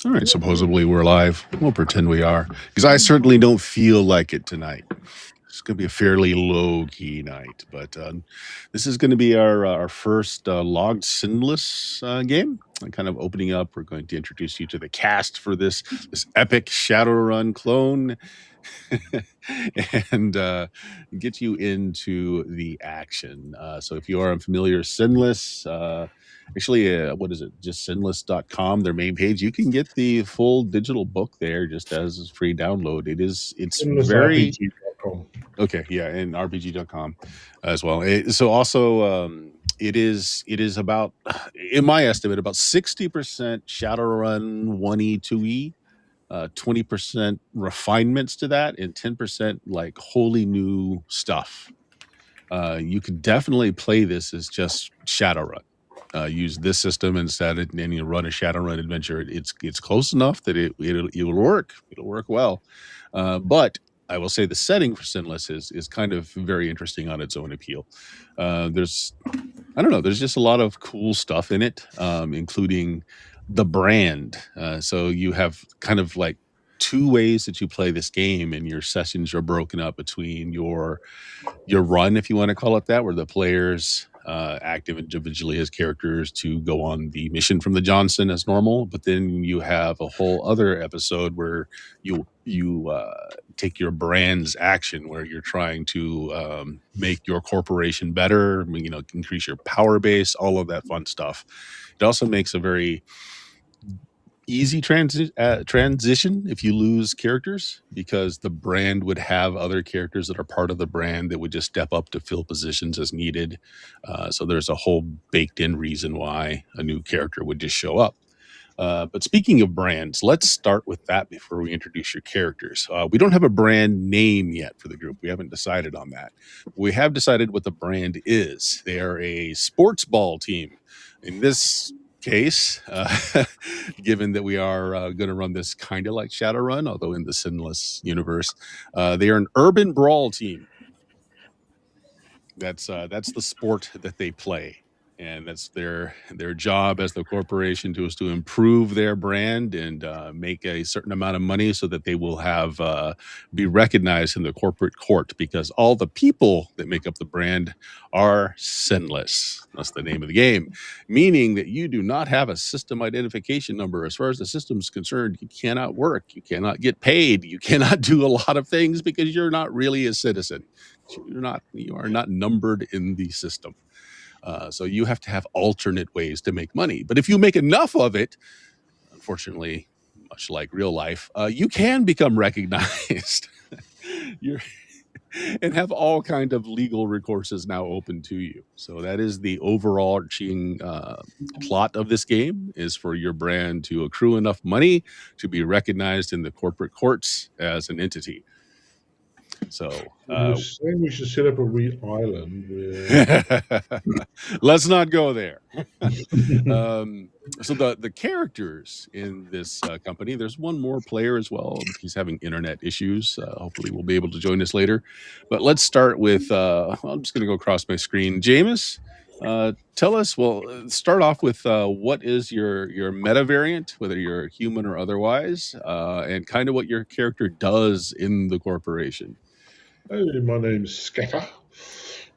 All right, supposedly we're live. We'll pretend we are, because I certainly don't feel like it tonight. It's going to be a fairly low key night, but this is going to be our first logged sinless game. And kind of opening up, we're going to introduce you to the cast for this epic Shadowrun clone, and get you into the action. So if you are unfamiliar, Sinless, actually, what is it? Just sinless.com, their main page. You can get the full digital book there just as a free download. It's very SinlessRPG.com. okay. Yeah, and rpg.com as well. So also, it is about, in my estimate, about 60% Shadowrun 1E, 2E, 20% refinements to that, and 10% like wholly new stuff. You could definitely play this as just Shadowrun. Use this system instead, and you run a Shadowrun adventure. It's close enough that it'll work. It'll work well. But I will say the setting for Sinless is kind of very interesting on its own appeal. There's I don't know. There's just a lot of cool stuff in it, including the brand. So you have kind of like two ways that you play this game, and your sessions are broken up between your run, if you want to call it that, where the players act individually as characters to go on the mission from the Johnson as normal. But then you have a whole other episode where you take your brand's action, where you're trying to make your corporation better, increase your power base, all of that fun stuff. It also makes a very easy transition if you lose characters, because the brand would have other characters that are part of the brand that would just step up to fill positions as needed. So there's a whole baked in reason why a new character would just show up. But speaking of brands, let's start with that before we introduce your characters. We don't have a brand name yet for the group. We haven't decided on that. We have decided what the brand is. They are a sports ball team. In this case, given that we are going to run this kind of like Shadowrun, although in the Sinless universe, they are an urban brawl team. That's the sport that they play, and that's their job as the corporation is to improve their brand and make a certain amount of money so that they will have be recognized in the corporate court, because all the people that make up the brand are sinless. That's the name of the game, meaning that you do not have a system identification number. As far as the system is concerned, you cannot work, you cannot get paid, you cannot do a lot of things because you're not really a citizen. You are not numbered in the system. So you have to have alternate ways to make money. But if you make enough of it, unfortunately, much like real life, you can become recognized. You're and have all kind of legal recourses now open to you. So that is the overarching plot of this game, is for your brand to accrue enough money to be recognized in the corporate courts as an entity. So You're saying we should set up a wee island where let's not go there. So the characters in this company, there's one more player as well. He's having internet issues. Hopefully we'll be able to join us later. But let's start with I'm just going to go across my screen. Jameis, tell us. Well, start off with what is your meta variant, whether you're human or otherwise, and kind of what your character does in the corporation. hey, my name's Scatter.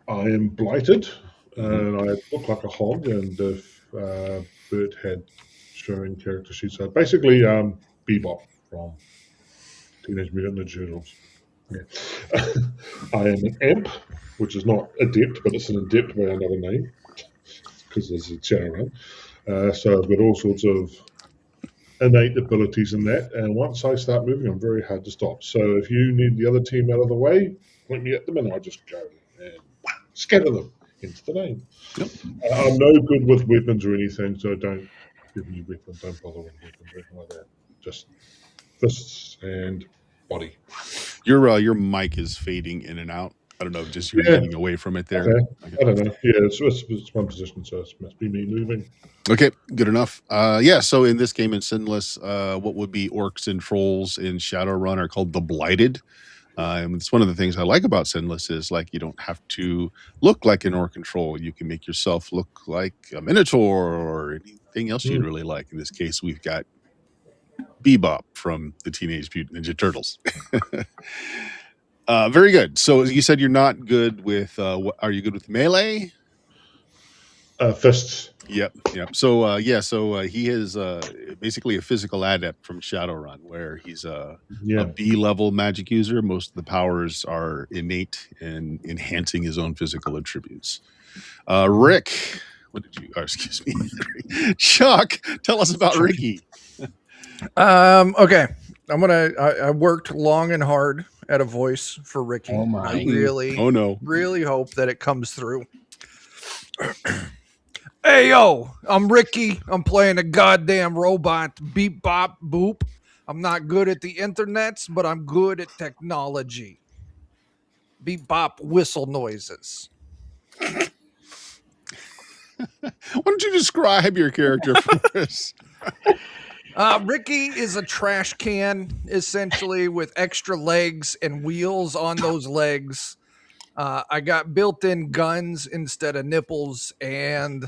I am blighted, and I look like a hog. And if Bert had showing character sheets, so basically Bebop from Teenage Mutant Ninja Turtles. Yeah. I am an imp, which is not adept, but it's an adept by another name because there's a Shadowrun. So I've got all sorts of innate abilities in that, and once I start moving, I'm very hard to stop. So if you need the other team out of the way, point me at them, and I just go and scatter them. Hence the name. Yep. I'm no good with weapons or anything, so don't give me weapons. Don't bother with weapons or anything like that. Just fists and body. Your mic is fading in and out. I don't know, just you're Yeah. getting away from it there. Okay. Okay. I don't know. Yeah, it's one position, so it must be me moving. Okay, good enough. Yeah, so in this game in Sinless, what would be orcs and trolls in Shadowrun are called the Blighted. And it's one of the things I like about Sinless is, like, you don't have to look like an orc and troll. You can make yourself look like a minotaur or anything else you'd really like. In this case, we've got Bebop from the Teenage Mutant Ninja Turtles. Very good. So you said you're not good with. Are you good with melee? Fists. Yep. So he is basically a physical adept from Shadowrun, where he's a Yeah. B level magic user. Most of the powers are innate and enhancing his own physical attributes. Rick, what did you? Oh, excuse me, Chuck. Tell us about Ricky. Okay. I worked long and hard at a voice for Ricky. Oh I my. really, Oh no. really hope that it comes through. Hey yo, I'm Ricky. I'm playing a goddamn robot. Beep bop boop. I'm not good at the internets, but I'm good at technology. Beep bop whistle noises. Why don't you describe your character for us? Ricky is a trash can, essentially, with extra legs and wheels on those legs. I got built-in guns instead of nipples, and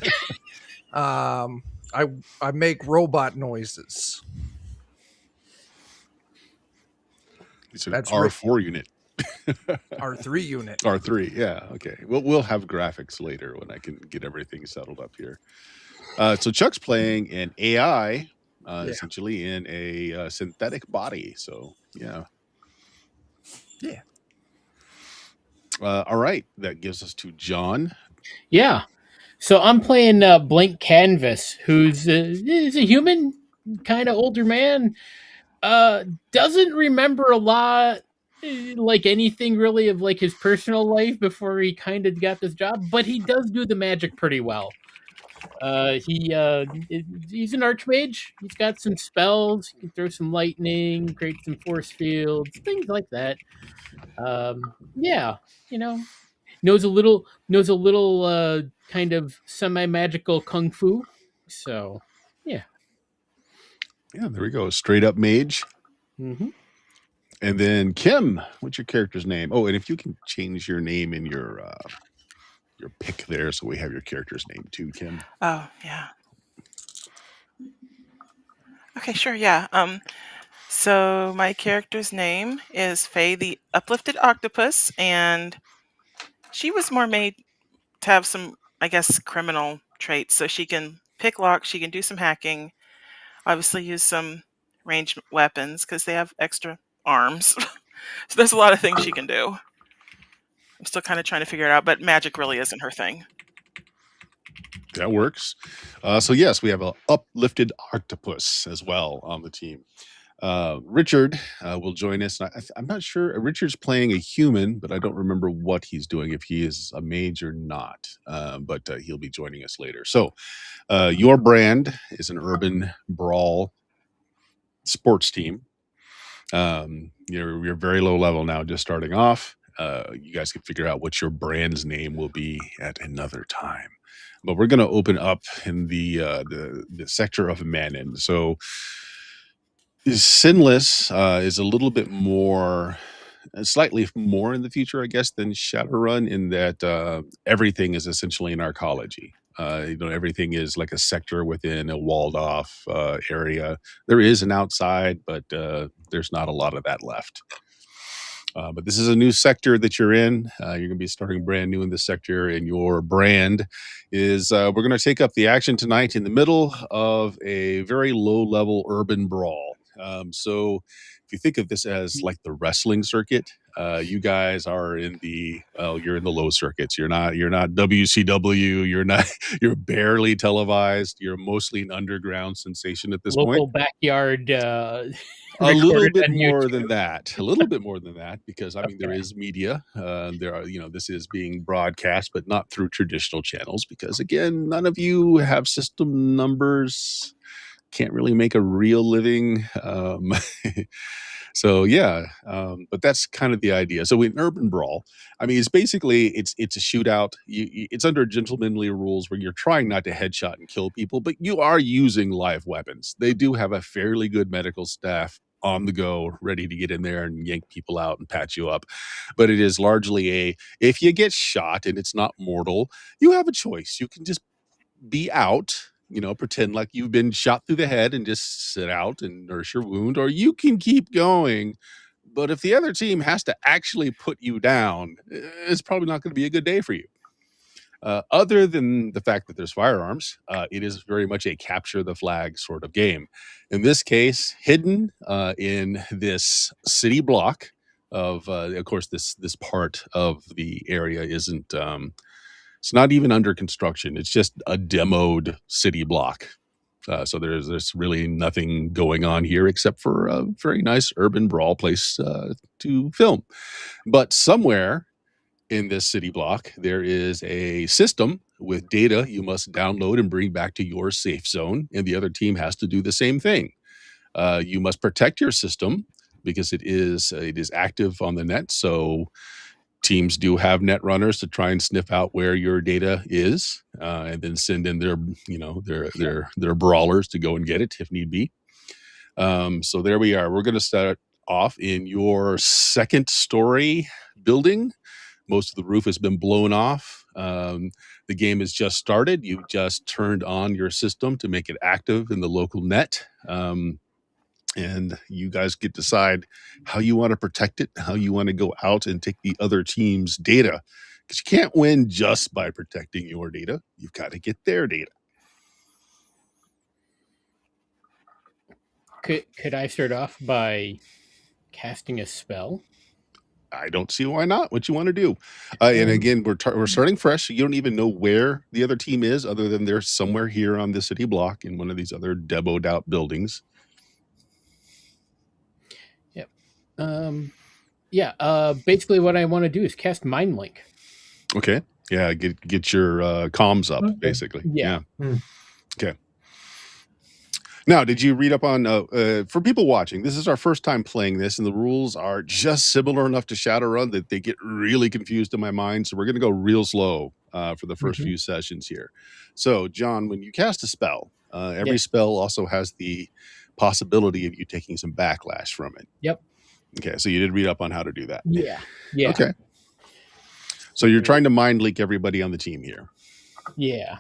um, I make robot noises. It's an That's R4 unit. R3 unit. R3, yeah, okay. We'll have graphics later when I can get everything settled up here. So Chuck's playing an AI, Yeah. essentially in a synthetic body. So yeah. Yeah. All right, that gives us to John. Yeah. So I'm playing Blank Canvas, who's is a human, kind of older man. Doesn't remember a lot, like anything really of like his personal life before he kind of got this job, but he does do the magic pretty well. He's an archmage. He's got some spells. He can throw some lightning, create some force fields, things like that. Yeah, you know, knows a little kind of semi magical kung fu. So yeah. Yeah, there we go. Straight up mage. Mm-hmm. And then Kim, what's your character's name? Oh, and if you can change your name in your pick there, so we have your character's name too, Kim. Oh, yeah. Okay, sure, yeah. So my character's name is Faye the Uplifted Octopus, and she was more made to have some, I guess, criminal traits. So she can pick locks, she can do some hacking, obviously use some ranged weapons because they have extra arms. So there's a lot of things she can do. I'm still kind of trying to figure it out, but magic really isn't her thing. That works. So yes, we have a uplifted octopus as well on the team. Richard will join us. I'm not sure. Richard's playing a human, but I don't remember what he's doing, if he is a mage or not. But he'll be joining us later. So your brand is an urban brawl sports team. You're very low level now, just starting off. You guys can figure out what your brand's name will be at another time. But we're going to open up in the sector of Manon. So Sinless is a little bit more, slightly more in the future, I guess, than Shadowrun, in that everything is essentially an arcology. Everything is like a sector within a walled off area. There is an outside, but there's not a lot of that left. But this is a new sector that you're in. You're going to be starting brand new in this sector, and your brand is we're going to take up the action tonight in the middle of a very low level urban brawl. So if you think of this as like the wrestling circuit, you guys are in you're in the low circuits. You're not WCW. You're barely televised. You're mostly an underground sensation at this point. Local backyard. A little recorded bit on more YouTube. than that. A little bit more than that, because I mean there Okay. is media. There are, this is being broadcast, but not through traditional channels, because again, none of you have system numbers. Can't really make a real living. So yeah, but that's kind of the idea. So in urban brawl, I mean, it's a shootout. It's under gentlemanly rules where you're trying not to headshot and kill people, but you are using live weapons. They do have a fairly good medical staff on the go, ready to get in there and yank people out and patch you up. But it is largely if you get shot and it's not mortal, you have a choice. You can just be out pretend like you've been shot through the head and just sit out and nurse your wound, or you can keep going. But if the other team has to actually put you down, it's probably not going to be a good day for you. Other than the fact that there's firearms, it is very much a capture the flag sort of game. In this case, hidden in this city block of course, this part of the area isn't. It's not even under construction. It's just a demoed city block. So there's really nothing going on here except for a very nice urban brawl place to film. But somewhere in this city block, there is a system with data you must download and bring back to your safe zone, and the other team has to do the same thing. You must protect your system because it is active on the net. So teams do have net runners to try and sniff out where your data is, and then send in their brawlers to go and get it if need be. So there we are. We're going to start off in your second story building. Most of the roof has been blown off. The game has just started. You've just turned on your system to make it active in the local net. And you guys get to decide how you want to protect it, how you want to go out and take the other team's data. Because you can't win just by protecting your data. You've got to get their data. Could I start off by casting a spell? I don't see why not. What you want to do. And again, we're starting fresh. So you don't even know where the other team is other than they're somewhere here on the city block in one of these other demoed out buildings. Basically what I want to do is cast Mind Link. Okay. Yeah, get your comms up, basically. Yeah. Okay. Now, did you read up on, for people watching, this is our first time playing this, and the rules are just similar enough to Shadowrun that they get really confused in my mind, so we're going to go real slow for the first few sessions here. So, John, when you cast a spell, every spell also has the possibility of you taking some backlash from it. Yep. Okay, so you did read up on how to do that. Yeah. Okay. So you're trying to mind leak everybody on the team here. Yeah.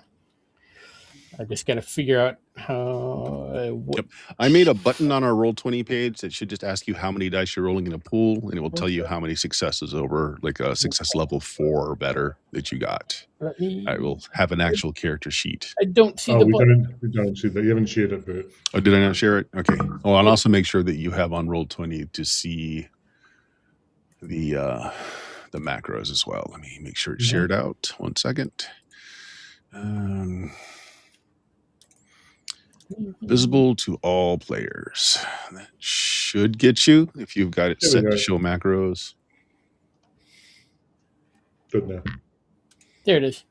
I just got to figure out how. I made a button on our Roll20 page that should just ask you how many dice you're rolling in a pool, and it will tell you how many successes over, like a success level 4 or better that you got. I will have an actual character sheet. I don't see the button. We don't see that. You haven't shared it, Bert. Oh, did I not share it? Okay. Oh, I'll also make sure that you have on Roll20 to see the macros as well. Let me make sure it's shared out. 1 second. Visible to all players. That should get you if you've got it set to show macros. Good now. There it is.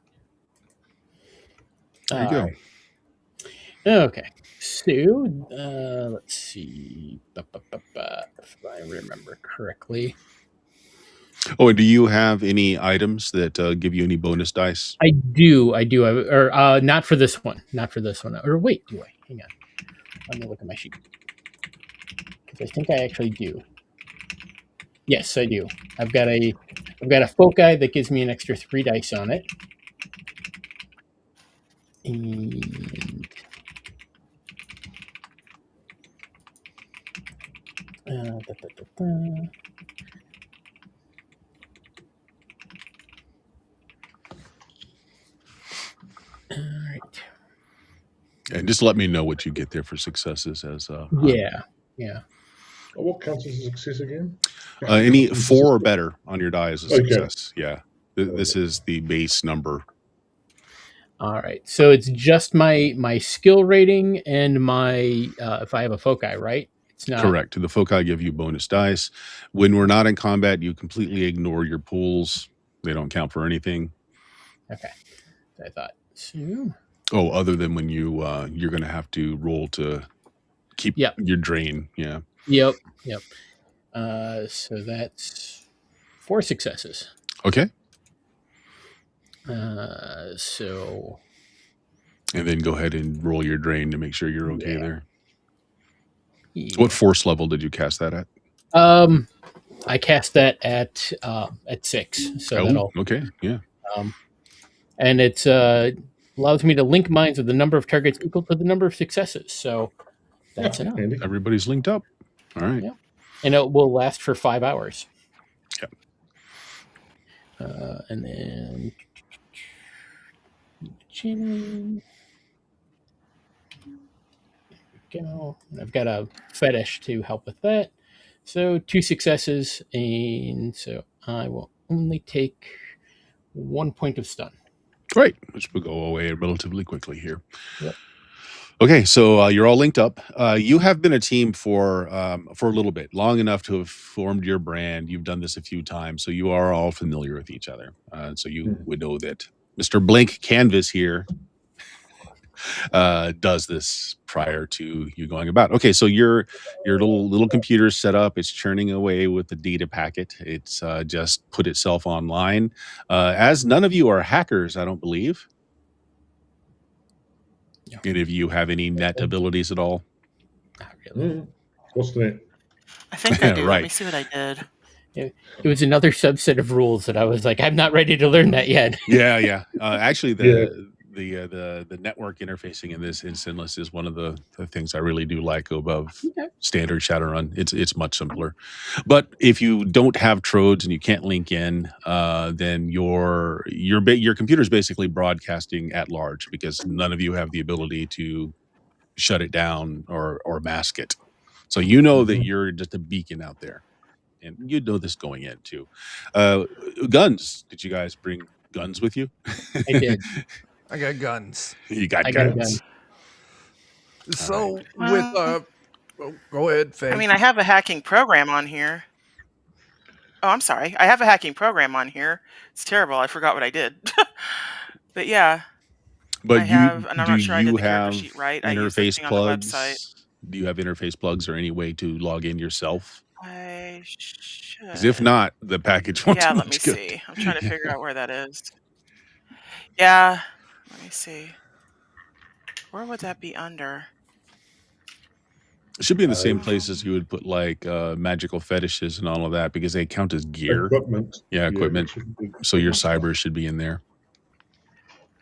There you go. Okay. So, let's see. If I remember correctly. Oh, and do you have any items that give you any bonus dice? I do. Or not for this one. Or wait, do I? Hang on. Let me look at my sheet. Because I think I actually do. Yes, I do. I've got a foci that gives me an extra 3 dice on it. And all right. And just let me know what you get there for successes as yeah. What counts as a success again? Any 4 or better on your die is a success. Yeah. This is the base number. All right. So it's just my skill rating and my if I have a foci, right? It's not correct. The foci give you bonus dice. When we're not in combat, you completely ignore your pools. They don't count for anything. Okay. I thought. So... Oh, other than when you're going to have to roll to keep your drain. Yeah. Yep. So that's 4 successes. Okay. So. And then go ahead and roll your drain to make sure you're okay there. Yeah. What force level did you cast that at? I cast that at 6. So that'll. Okay. Yeah. And it's allows me to link mines with the number of targets equal to the number of successes. So that's enough. Handy. Everybody's linked up. All right. Yeah. And it will last for 5 hours. Yep. And then channel. Go. And I've got a fetish to help with that. So 2 successes, and so I will only take 1 point of stun. Great, which will go away relatively quickly here. Yep. Okay, so you're all linked up. You have been a team for a little bit, long enough to have formed your brand. You've done this a few times, so you are all familiar with each other. So you would know that Mr. Blank Canvas here does this prior to you going about. Okay, so your little computer set up. It's churning away with the data packet. It's just put itself online. As none of you are hackers, I don't believe. Yeah. Any of you have any net abilities at all? Not really. What's the net? I think I do. Right. Let me see what I did. It was another subset of rules that I was like, I'm not ready to learn that yet. Yeah. Actually, the network interfacing in this in Sinless is one of the things I really do like above standard Shadowrun. It's much simpler. But if you don't have trodes and you can't link in, then your computer's basically broadcasting at large because none of you have the ability to shut it down or mask it. So you know that you're just a beacon out there. And you know this going in too. Guns. Did you guys bring guns with you? I did. I got guns. You got I got a guns. gun. So with go ahead, Faye. I mean, I have a hacking program on here. Oh, I'm sorry. I have a hacking program on here. It's terrible. I forgot what I did. But yeah. But I have, and I'm not sure I did you the character have sheet right. I used the interface thing on the website. plugs? Do you have interface plugs or any way to log in yourself? I should. Because if not, the package won't. Yeah, do let me much good. see. I'm trying to figure out where that is. Yeah, let me see. Where would that be under? It should be in the same places you would put like magical fetishes and all of that because they count as gear. Equipment. Yeah, equipment. So your cyber should be in there.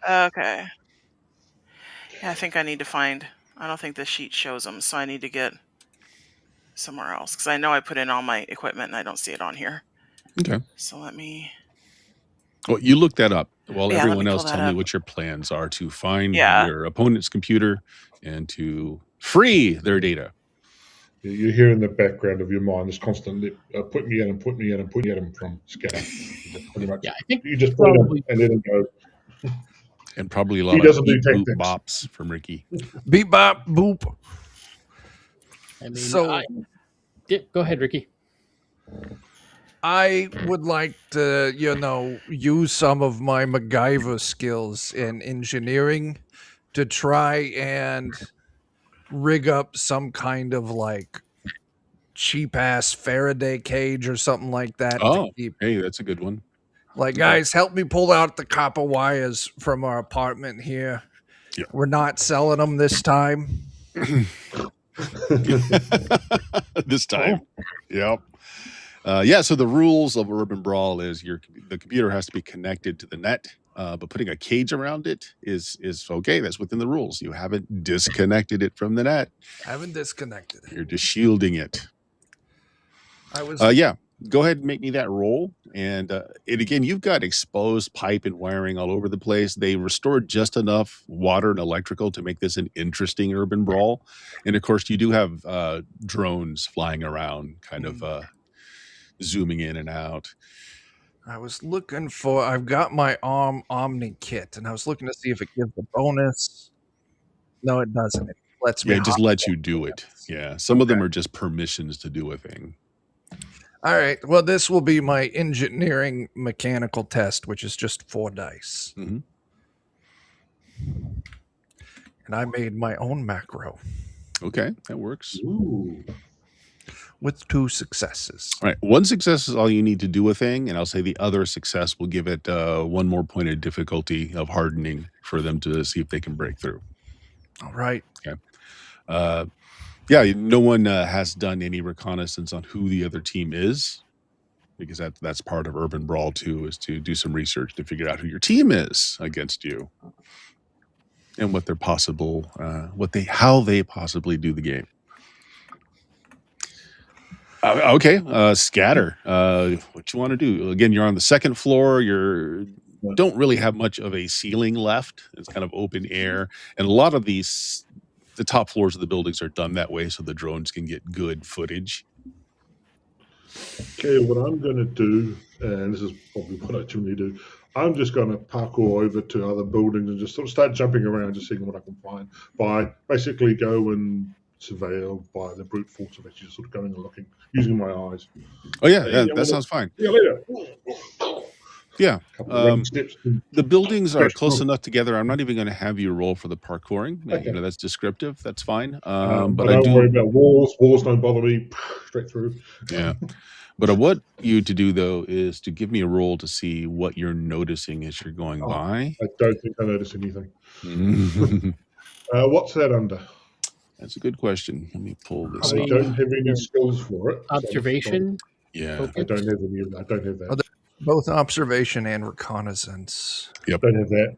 Okay. Yeah, I think I need to find. I don't think this sheet shows them, so I need to get somewhere else because I know I put in all my equipment and I don't see it on here. Okay. So let me. Well, you look that up while Yeah, let everyone me else pull that tell me up. what your plans are to find Yeah. your opponent's computer and to free their data. You hear in the background of your mind is constantly put me in and put me in and put me in from Scatter. Pretty much. Yeah, I think You just put it probably- in and let it go. And probably a He lot of doesn't do beep boop tactics. bops from Ricky. Beep bop boop. I mean, So- go ahead, Ricky. I would like to, use some of my MacGyver skills in engineering to try and rig up some kind of like cheap ass Faraday cage or something like that. Oh, to keep, hey, that's a good one. like, guys, help me pull out the copper wires from our apartment here. Yeah. We're not selling them this time. This time. Yep. So the rules of Urban Brawl is the computer has to be connected to the net, but putting a cage around it is okay. That's within the rules. You haven't disconnected it from the net. I haven't disconnected it. You're just shielding it. I was Go ahead and make me that roll. And again, you've got exposed pipe and wiring all over the place. They restored just enough water and electrical to make this an interesting urban brawl. And of course, you do have drones flying around, kind of zooming in and out. I was looking for. I've got my Omni kit, and I was looking to see if it gives a bonus. No, it doesn't. It lets me. Yeah, it just lets you do it. Yeah, some of them are just permissions to do a thing. All right. Well, this will be my engineering mechanical test, which is just 4 dice. Mm-hmm. And I made my own macro Okay, that works. Ooh. with 2 successes. All right, 1 success is all you need to do a thing, and I'll say the other success will give it 1 more point of difficulty of hardening for them to see if they can break through. All right. No one has done any reconnaissance on who the other team is, because that's part of Urban Brawl too, is to do some research to figure out who your team is against you. and what their possible, how they possibly do the game. Okay, scatter. What you want to do? Again, you're on the second floor. Don't really have much of a ceiling left. It's kind of open air, and a lot of the top floors of the buildings are done that way, so the drones can get good footage. Okay, what I'm going to do, and this is probably what I generally do, I'm just going to parkour over to other buildings and just sort of start jumping around, just seeing what I can find. By basically go and surveil by the brute force of actually just sort of going and looking, using my eyes. Oh yeah, that sounds fine. Yeah, later. Yeah. Steps. The buildings are close enough together. I'm not even going to have you roll for the parkouring. Okay. That's descriptive. That's fine. But I don't worry about walls. Walls don't bother me. Straight through. Yeah. But I want you to do, though, is to give me a roll to see what you're noticing as you're going by. I don't think I notice anything. What's that under? That's a good question. Let me pull this I up. don't have any skills for it. Observation? Yeah. I don't have any. I don't have that. Both observation and reconnaissance. Yep. Don't have that.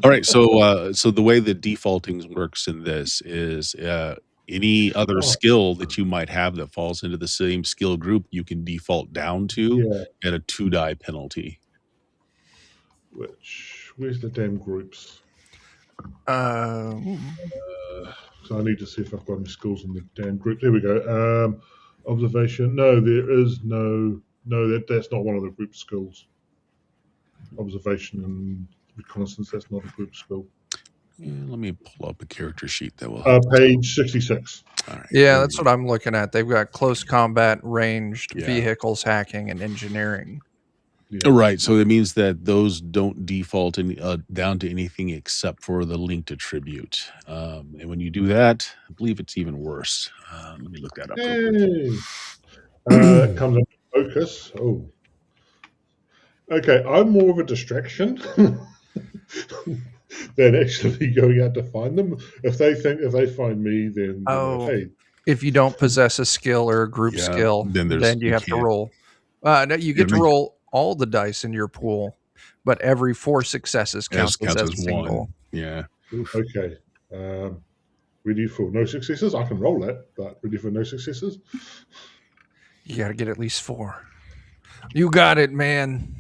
All right. So the way the defaulting works in this is any other skill that you might have that falls into the same skill group, you can default down to at a 2-die penalty. Where's the damn groups? So I need to see if I've got any skills in the damn group. There we go. Observation. No, there is no. That's not one of the group skills. Observation and reconnaissance. That's not a group skill. Yeah, let me pull up a character sheet that will page 66. All right. Yeah, that's what I'm looking at. They've got close combat, ranged, vehicles, hacking, and engineering. Yeah. Right. So it means that those don't default down to anything except for the linked attribute. And when you do that, I believe it's even worse. Let me look that up. That comes under focus. Oh. Okay, I'm more of a distraction than actually going out to find them. If they find me, then hey. If you don't possess a skill or a group skill, then you have to roll. No, you get to roll all the dice in your pool, but every 4 successes counts as a single. One. Yeah. Okay. Ready for no successes? I can roll that, but ready for no successes? You got to get at least 4. You got it, man.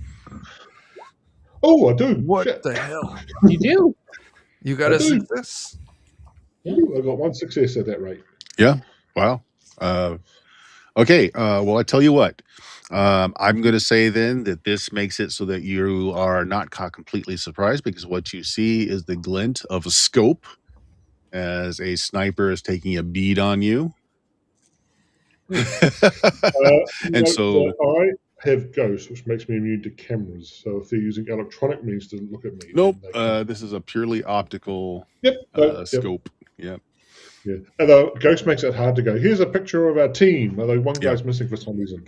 Oh, I do. What the hell? You do? You got a success? Ooh, I got 1 success at that rate. Yeah. Wow. Okay. Well, I tell you what. I'm going to say then that this makes it so that you are not caught completely surprised, because what you see is the glint of a scope as a sniper is taking a bead on you. And so I have ghosts, which makes me immune to cameras. So if they're using electronic means to look at me, nope. This is a purely optical scope. Yep. Yeah. Although Ghost makes it hard to go, here's a picture of our team, although one guy's missing for some reason.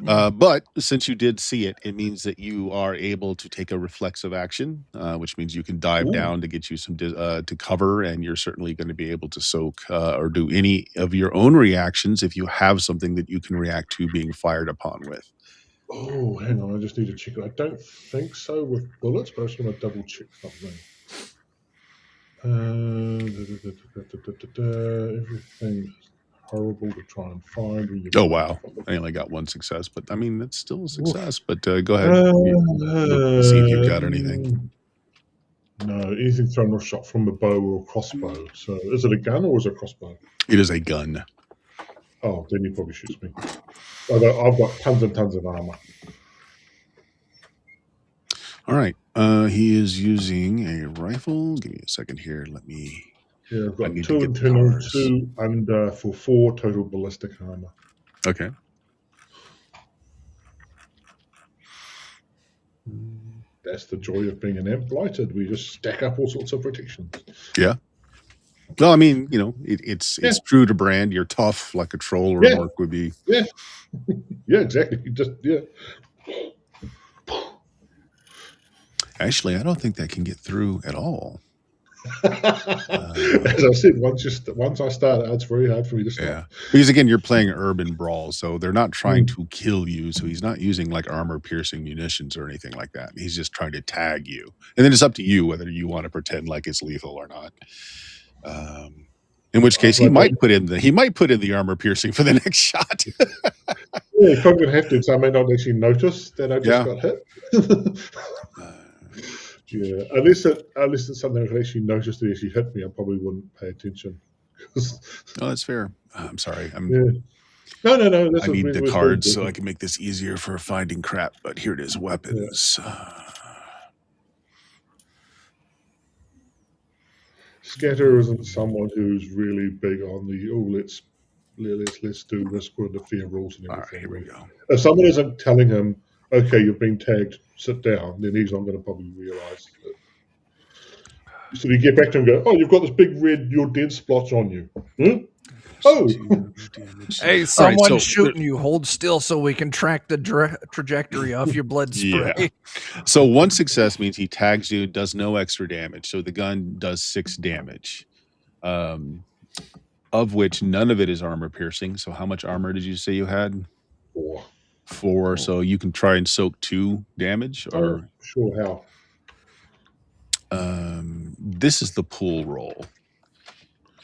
But since you did see it, it means that you are able to take a reflexive action, which means you can dive down to get you some to cover, and you're certainly going to be able to soak or do any of your own reactions if you have something that you can react to being fired upon with. Oh, hang on, I just need to check it. I don't think so with bullets, but I just want to double check something. Everything horrible to try and find. Oh wow! I only got 1 success, but I mean that's still a success. But go ahead, see if you've got anything. No, anything thrown or shot from a bow or a crossbow. So, is it a gun or is it a crossbow? It is a gun. Oh, then he probably shoots me. Although I've got tons and tons of armor. All right. He is using a rifle. Give me a second here. Let me. Yeah, I've got 2 internal, 2 under for 4 total ballistic armor. Okay. That's the joy of being an amp blighted. We just stack up all sorts of protections. Yeah. Well, I mean, it's true to brand. You're tough like a troll or an orc would be. Yeah. Yeah, exactly. Actually, I don't think that can get through at all. As I said, once I start, it's very hard for me to stop. Yeah, because again, you're playing urban brawl, so they're not trying to kill you. So he's not using like armor-piercing munitions or anything like that. He's just trying to tag you, and then it's up to you whether you want to pretend like it's lethal or not. In which case, he might put in the armor-piercing for the next shot. Yeah, you're probably gonna have to, so I may not actually notice that I just got hit. Yeah, unless it's something I could actually notice that actually hit me, I probably wouldn't pay attention. Oh, that's fair. I'm sorry. No. I need the cards so I can make this easier for finding crap. But here it is, weapons. Scatter isn't someone who's really big on the let's do risk or interfere rules and everything. All right, here we go. If someone isn't telling him, okay, you've been tagged, sit down, then he's not going to probably realise it. So you get back to him and go, oh, you've got this big red, your dead splotch on you. Oh! Hey, someone's shooting you. Hold still so we can track the trajectory of your blood spray. Yeah. So one success means he tags you, does no extra damage. So the gun does 6 damage, of which none of it is armor piercing. So how much armor did you say you had? 4. So you can try and soak 2 damage. Or sure, how? This is the pool roll.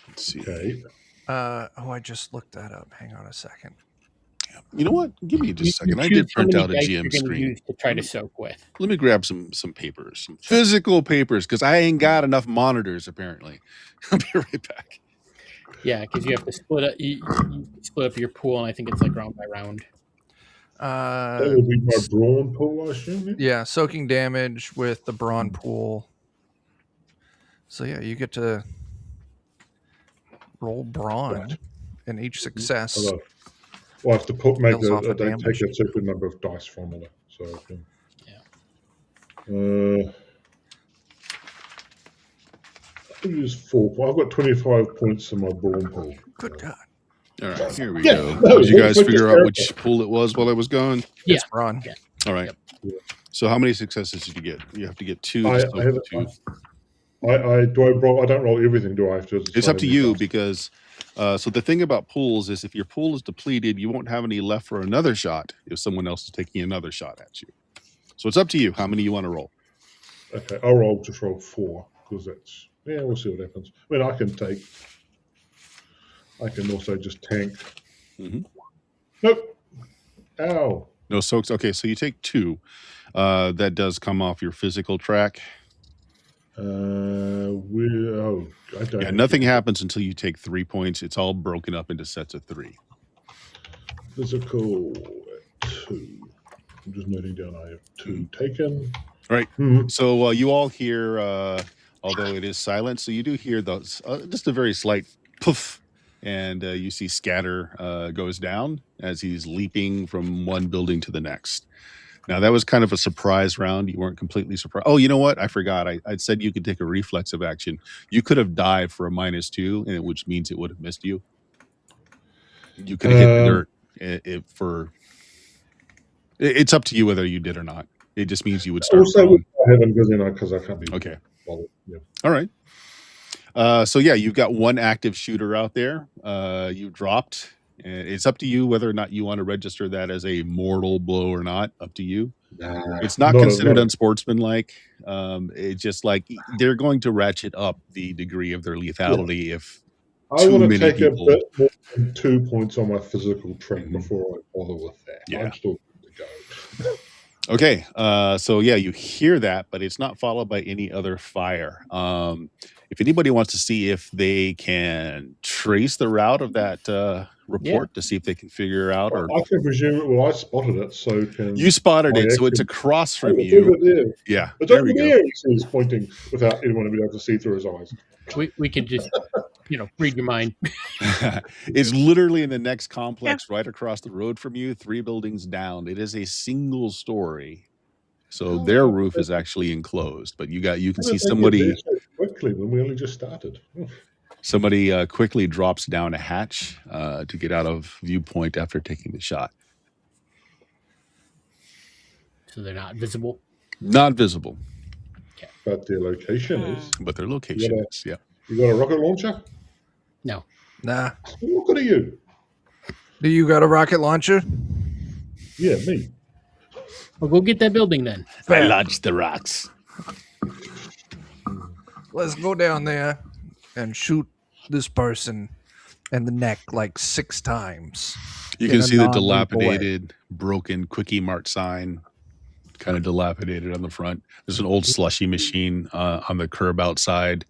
Let's see. Okay. I just looked that up. Hang on a second. You know what? Give me just a second. I did print out a GM screen to try to soak with. Let me grab some papers, some physical papers, because I ain't got enough monitors apparently. I'll be right back. Yeah, because you have to split up. You split up your pool, and I think it's like round by round. That would be my brawn pool, I assume. Yeah, soaking damage with the brawn pool. So yeah, you get to roll brawn in each success. Well, I have to they take a certain number of dice from it. So I can, I use 4. I've got 25 points in my brawn pool. Good God. All right, here we go. Did you guys figure out which pool it was while I was gone? Yeah. It's brawn. Yeah. All right. Yeah. So how many successes did you get? You have to get 2. Do I don't roll everything, do I have to? It's up to you because so the thing about pools is if your pool is depleted, you won't have any left for another shot if someone else is taking another shot at you. So it's up to you how many you want to roll. Okay, I'll just roll 4 because that's we'll see what happens. I mean, I can also just tank. Nope. Ow. No soaks. Okay, so you take 2. That does come off your physical track. Nothing happens until you take 3 points. It's all broken up into sets of 3. Physical 2. I'm just noting down. I have 2 taken. All right. So you all hear, although it is silent, so you do hear those just a very slight poof, and you see Scatter goes down as he's leaping from one building to the next. Now, that was kind of a surprise round. You weren't completely surprised. Oh, you know what? I forgot. I said you could take a reflexive action. You could have dived for a -2, which means it would have missed you. You could have hit the dirt. It's up to you whether you did or not. It just means you would start. Because I can't be. Okay. Bothered. Yeah. All right. So yeah, you've got one active shooter out there. You dropped. It's up to you whether or not you want to register that as a mortal blow or not. Up to you. It's not considered unsportsmanlike. It's just like they're going to ratchet up the degree of their lethality if I want to take a bit more than 2 points on my physical trait before I bother with that. Yeah. I'm still good to go. Okay, so yeah, you hear that, but it's not followed by any other fire. If anybody wants to see if they can trace the route of that report to see if they can figure out, or I can presume. Well, I spotted it, so can you spotted it? So it's across from you. Yeah, it's over there. He's pointing without anyone being able to see through his eyes. We could just, read your mind. It's literally in the next complex right across the road from you, 3 buildings down. It is a single story. So their roof is actually enclosed, but you can see somebody quickly when we only just started. Somebody quickly drops down a hatch to get out of viewpoint after taking the shot. So they're not visible? Not visible. Okay. but their location is. But their location is, yeah. You got a rocket launcher? No. Nah. What good are you? Do you got a rocket launcher? Yeah, me. Well, go get that building then. I launched the rocks. Let's go down there and shoot this person in the neck like 6 times. You in can a see the non-lethal way. dilapidated, broken Quickie Mart sign, kind of dilapidated on the front. There's an old slushy machine on the curb outside.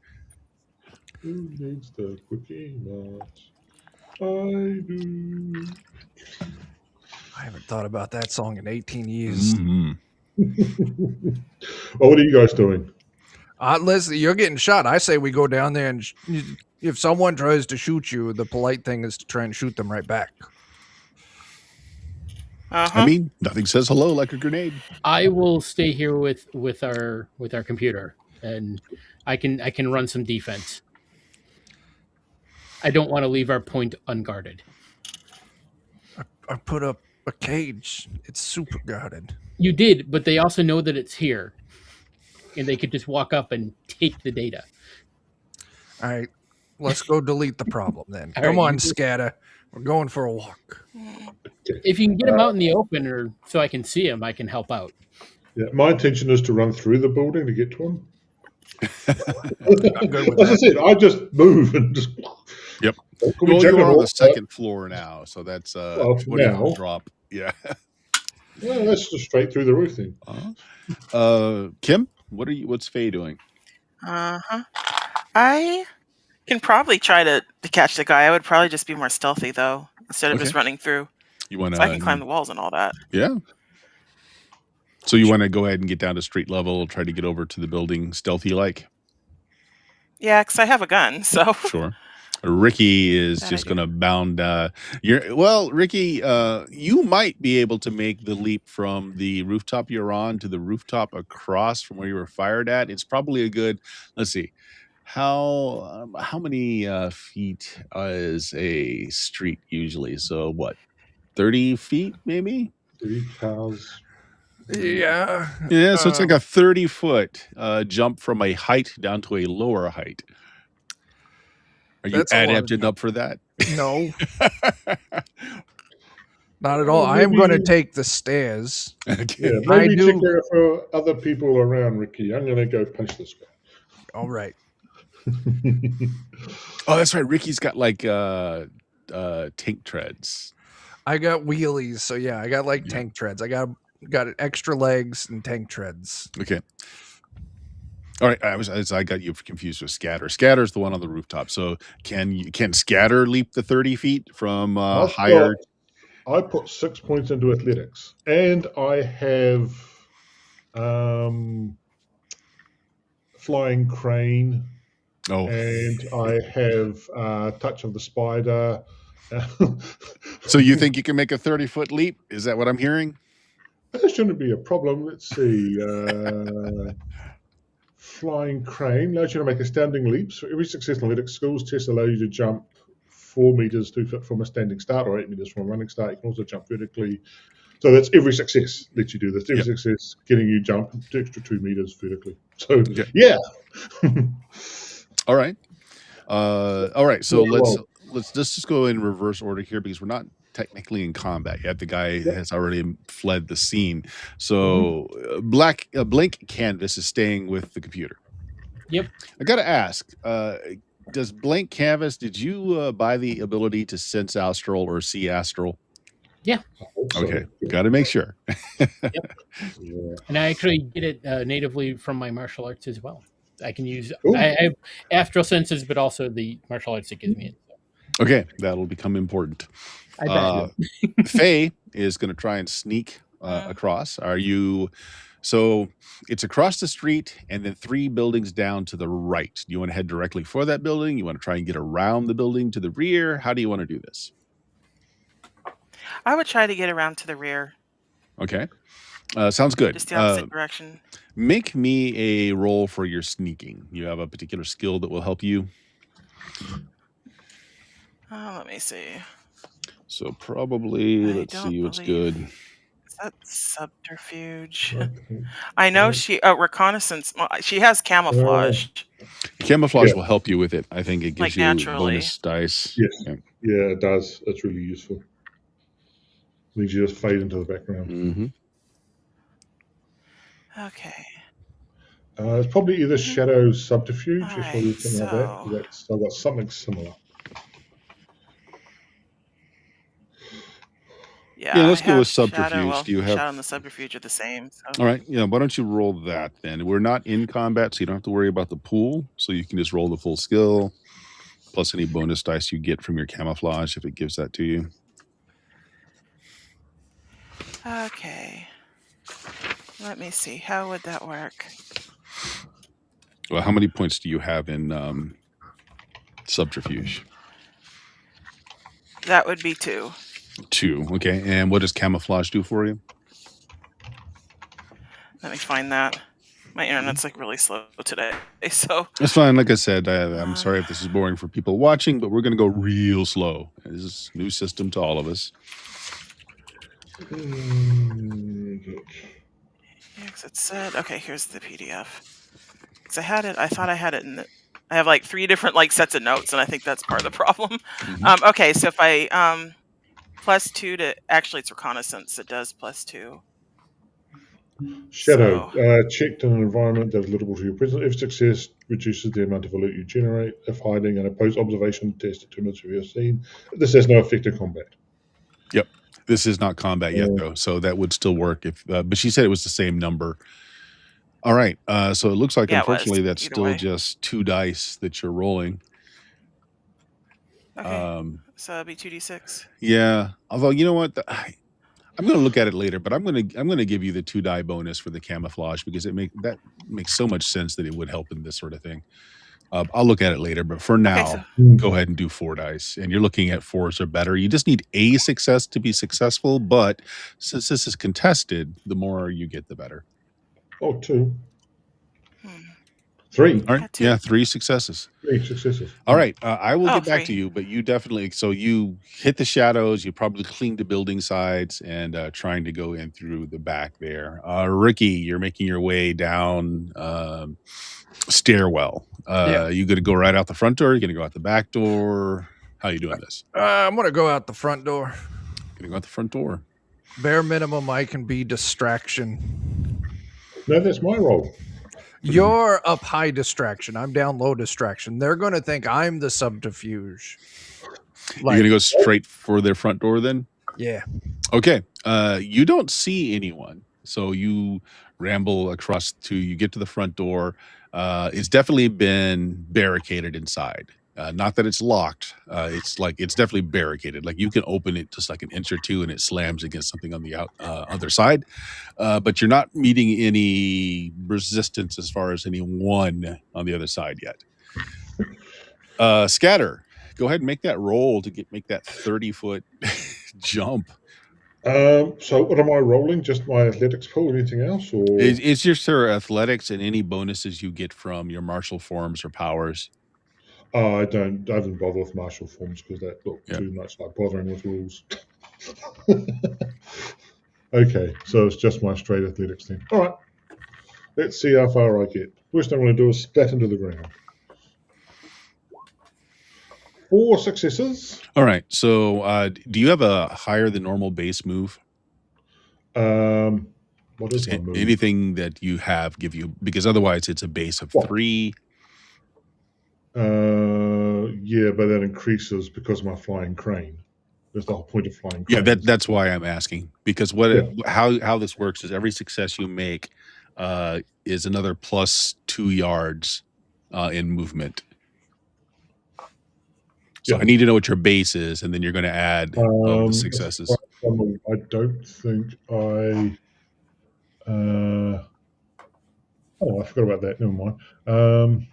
Who needs the Quickie Mart? I do. I haven't thought about that song in 18 years. Mhm. Well, what are you guys doing? Listen, you're getting shot. I say we go down there and if someone tries to shoot you, the polite thing is to try and shoot them right back. I mean, nothing says hello like a grenade. I will stay here with our computer, and I can run some defense. I don't want to leave our point unguarded. I put up a cage. It's super guarded. You did, but they also know that it's here, and they could just walk up and take the data. All right, let's go delete the problem then. All Come right, on, you- Scatter. We're going for a walk. If you can get them out in the open, or so I can see them, I can help out. Yeah, my intention is to run through the building to get to him. I'm good with As I that. said, I just move and just. Yep. Could we Well, jump you it are on off? the second floor now, so that's Well, for 20 now. drop. Yeah. Well, that's just straight through the roof then. Kim, what's Faye doing? I can probably try to catch the guy. I would probably just be more stealthy though, instead of just Okay. running through. You want So I can climb the walls and all that. Yeah. So you want to go ahead and get down to street level, try to get over to the building stealthy like? Yeah, because I have a gun. So Sure. Ricky is That just I do. going to bound. Ricky, you might be able to make the leap from the rooftop you're on to the rooftop across from where you were fired at. It's probably a good. Let's see, how many feet is a street usually? So what, 30 feet maybe? 3 cars. Yeah. Yeah, so it's like a 30-foot jump from a height down to a lower height. Are you That's a lot of adept enough for that? No, not at all. I am going to take the stairs. Okay. Yeah, I maybe do- check out for other people around, Ricky. I'm going to go punch this guy. All right. Oh, that's right. Ricky's got like tank treads. I got wheelies, so yeah, I got like tank treads. I got extra legs and tank treads. Okay. All right. I got you confused with Scatter. Scatter's the one on the rooftop. So can Scatter leap the 30 feet from higher? I put 6 points into athletics, and I have flying crane, Oh, and I have touch of the spider. so you think you can make a 30-foot leap? Is that what I'm hearing? That shouldn't be a problem. Let's see. Flying crane allows you to make astounding leaps. For every successful athletics skills test allows you to jump 4 meters from a standing start or 8 meters from a running start. You can also jump vertically. So that's every success lets you do this. Every success getting you jump to extra 2 meters vertically. So yeah. All right. All right. So Yeah, let's just go in reverse order here because we're not technically in combat yet. The guy has already fled the scene. So blank canvas is staying with the computer. Yep. I got to ask, does blank canvas, did you buy the ability to sense astral or see astral? Yeah. Okay. Got to make sure. Yeah. And I actually get it natively from my martial arts as well. I can use Cool. I have astral senses, but also the martial arts that gives me it. So. Okay. That'll become important. I bet. Faye is going to try and sneak across. So it's across the street and then 3 buildings down to the right. Do you want to head directly for that building? You want to try and get around the building to the rear? How do you want to do this? I would try to get around to the rear, Okay. Sounds good. just the opposite direction. Make me a roll for your sneaking. You have a particular skill that will help you. Let me see. So probably, I let's don't see what's believe- good. that subterfuge? Okay. I know Yeah. she reconnaissance. Well, she has camouflage, Camouflage Yeah. will help you with it. I think it gives like you naturally. bonus dice. Yes. Yeah. Yeah, it does. It's really useful. Means you just fade into the background. Mm-hmm. Okay. It's probably either Mhm. Shadow Subterfuge All if I right. use something like that. So That's I've got something similar. yeah, I Let's go have with shadow. subterfuge. Well, Do you have? shadow and the subterfuge are the same. So All right. Yeah. Why don't you roll that then? We're not in combat, so you don't have to worry about the pool. So you can just roll the full skill plus any bonus dice you get from your camouflage if it gives that to you. okay. Let me see. How would that work? Well, how many points do you have in subterfuge? That would be 2. 2. Okay. And what does camouflage do for you? Let me find that. My internet's like really slow today. So It's fine. Like I said, I'm uh, sorry if this is boring for people watching, but we're going to go real slow. This is a new system to all of us. yeah, 'cause it said okay. Here's the PDF. Because I had it. I thought I had it in the. I have like 3 different like sets of notes, and I think that's part of the problem. Mhm. Okay, so if I +2 to actually it's reconnaissance. It does +2. Shadow. So Checked in an environment that is livable to your presence. If success, reduces the amount of alert you generate. If hiding in a post-observation test determines if you're seen. This has no effect in combat. Yep. This is not combat yet, though, so that would still work. If, but she said it was the same number. All right. So it looks like, yeah, it was unfortunately, that's either still way. just 2 dice that you're rolling. Okay, so it'd be 2d6. Yeah. Although, you know what? I'm going to look at it later, but I'm going to give you the 2 die bonus for the camouflage because that makes so much sense that it would help in this sort of thing. I'll look at it later, but for Okay, so now, go ahead and do 4 dice. And you're looking at 4s or better. You just need a success to be successful, but since this is contested, the more you get, the better. Oh, 2. hmm, 3. All right. got 2. Yeah, 3 successes. 3 successes. All right. I will Oh, get back to 3. you, but you definitely, so you hit the shadows, you probably cleaned the building sides and trying to go in through the back there. Ricky, you're making your way down stairwell. Yeah. You going to go right out the front door? You going to go out the back door? How you doing this? I'm gonna go out the front door. Going to go out the front door. Bare minimum, I can be distraction. No, that's my role. You're up high distraction. I'm down low distraction. They're gonna think I'm the subterfuge. You're Like, going to go straight for their front door then? yeah. Okay. You don't see anyone. So you ramble across you get to the front door. It's definitely been barricaded inside. Not that it's locked. It's definitely barricaded. Like you can open it just like an inch or two and it slams against something on the other side. But you're not meeting any resistance as far as anyone on the other side yet. Scatter, go ahead and make that roll to make that 30-foot jump. So what am I rolling? Just my athletics pool? Anything else? Or It's just your athletics and any bonuses you get from your martial forms or powers. I haven't bothered with martial forms because that looked Yeah. too much like bothering with rules. Okay, so it's just my straight athletics then. All right. Let's see how far I get. First thing I'm going to do is splat into the ground. 4 successes. All right. So do you have a higher than normal base move? What is Does my move? anything that you have give you, because otherwise it's a base of What? 3. Yeah, but that increases because of my flying crane. That's the whole point of flying crane. Yeah, that's why I'm asking, because how this works is every success you make is another plus 2 yards in movement. So Yeah. I need to know what your base is, and then you're going to add the successes. I don't think I. I forgot about that. Never mind.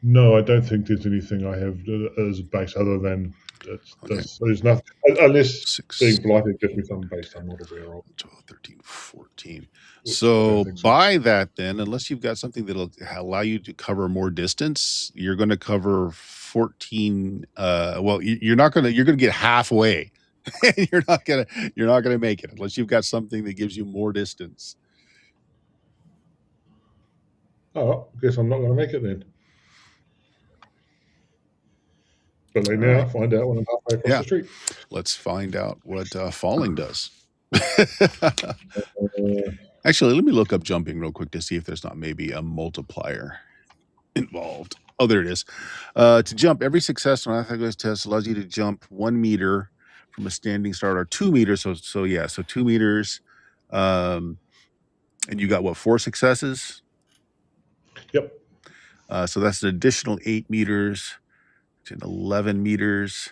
No, I don't think there's anything I have as a base other than there's nothing unless 6, being blighted gives me some base I'm not aware of. 12, 13, 14. Which I So don't think so. by that, then, unless you've got something that'll allow you to cover more distance, you're going to cover 14. Well, you're going to get halfway And you're not gonna make it unless you've got something that gives you more distance. Oh, I guess I'm not going to make it then. But let me All now right. find out when I'm halfway across Yeah. the street. Let's find out what falling does. Uh, Actually, let me look up jumping real quick to see if there's not maybe a multiplier involved. Oh, there it is. To jump, every success on an athletics test allows you to jump 1 meter from a standing start, or 2 meters. So 2 meters. Um, and you got what, 4 successes? yep. So that's an additional 8 meters, 11 meters,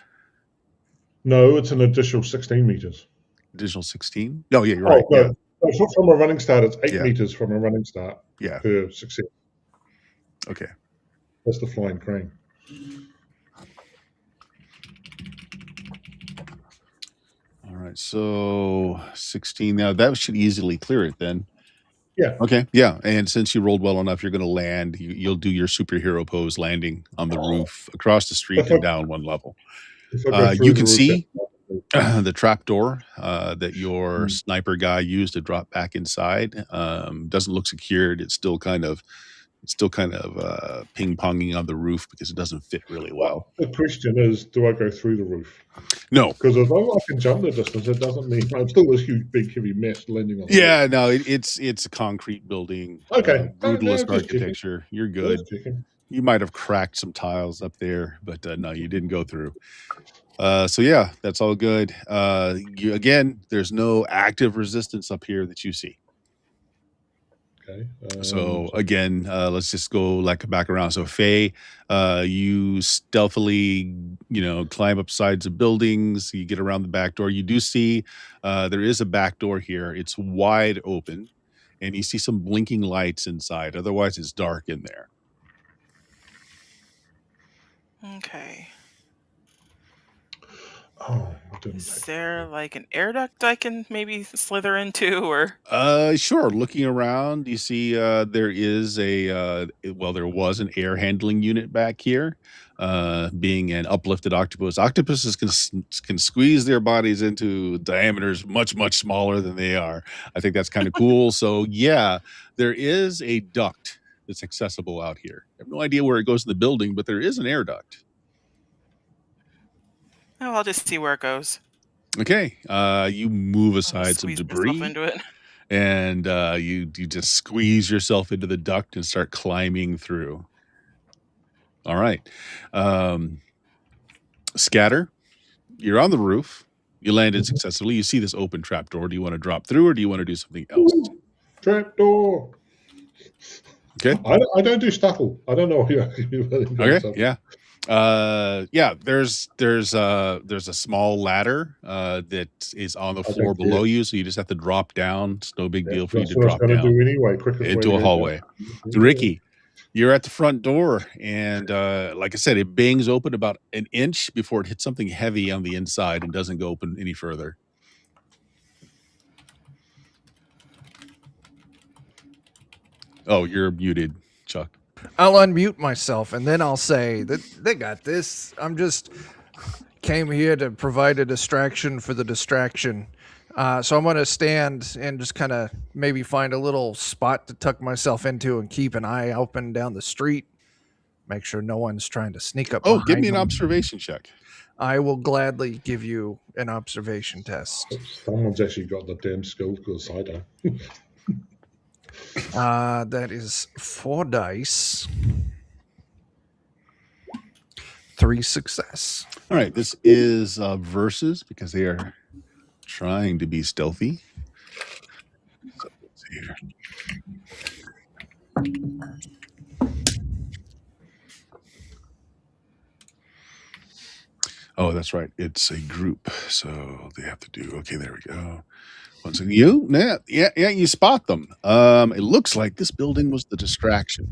No, it's an additional 16 meters. additional 16. Oh, yeah, you're Oh, right. Yeah. no. From a running start, it's 8 Yeah. meters from a running start Yeah. per success. Okay. That's the flying crane. All right. So 16. Now that should easily clear it then. Yeah. Okay. Yeah. And since you rolled well enough, you're going to land. You'll do your superhero pose landing on the roof across the street and down 1 level. If I go through You the can roof, see the trap door that your sniper guy used to drop back inside. Doesn't look secured. It's still kind of ping ponging on the roof because it doesn't fit really well. the question is, do I go through the roof? No. Because although I can jump the distance, it doesn't mean I'm still this huge, big, heavy mess landing on the Yeah, roof. no, it's a concrete building. Okay. Brutalist Just checking. architecture. You're good. Just checking. You might have cracked some tiles up there, but no, you didn't go through. So yeah, that's all good. Again, there's no active resistance up here that you see. Okay. So again, let's just go like back around. So Faye, you stealthily, climb up sides of buildings. You get around the back door. You do see there is a back door here. It's wide open, and you see some blinking lights inside. Otherwise, it's dark in there. Okay. Oh, Is there like an air duct I can maybe slither into, or? Sure. Looking around, you see there is there was an air handling unit back here. Being an uplifted octopus, octopuses can squeeze their bodies into diameters much, much smaller than they are. I think that's kind of cool. So yeah, there is a duct that's accessible out here. I have no idea where it goes in the building, but there is an air duct. Oh, I'll just see where it goes. Okay. You move I'll aside just some squeeze myself debris. into it. And you just squeeze yourself into the duct and start climbing through. All right. Scatter, you're on the roof. You landed successfully. You see this open trap door. Do you want to drop through, or do you want to do something else? Trap door. Okay. I don't do stuffle. I don't know what you Okay. Yeah. There's a small ladder that is on the floor below you, so you just have to drop down. It's no big deal for you to drop down do anyway. into a hallway. Ricky, you're at the front door, and like I said, it bangs open about an inch before it hits something heavy on the inside and doesn't go open any further. Oh, you're muted, Chuck. I'll unmute myself and then I'll say that they got this. I'm just came here to provide a distraction for the distraction. So I'm going to stand and just kind of maybe find a little spot to tuck myself into and keep an eye open down the street. Make sure no one's trying to sneak up. Oh, give me an them. observation check. I will gladly give you an observation test. Someone's actually got the damn skill because I don't. That is 4 dice. 3 success. All right, this is versus because they are trying to be stealthy. So let's see here. Oh, that's right. It's a group, so they have to do. Okay, there we go. Once again, you spot them. It looks like this building was the distraction.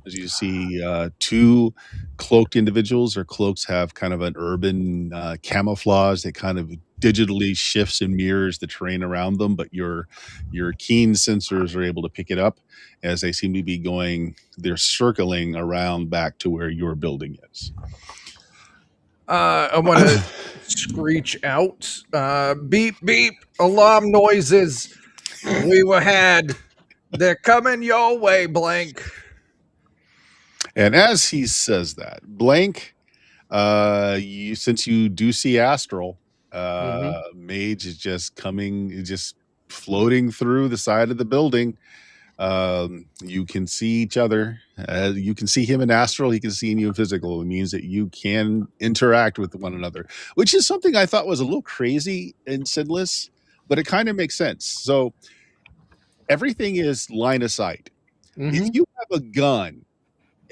As you see, 2 cloaked individuals. Their cloaks have kind of an urban camouflage that kind of digitally shifts and mirrors the terrain around them, but your keen sensors are able to pick it up as they seem to be going. They're circling around back to where your building is. I'm gonna screech out, beep beep, alarm noises. We were had. They're coming your way, blank. And as he says that, Blank, since you do see Astral, Mage is just floating through the side of the building. You can see each other. You can see him in Astral. He can see you in physical. It means that you can interact with one another, which is something I thought was a little crazy in Sinless, but it kind of makes sense. So everything is line of sight. If you have a gun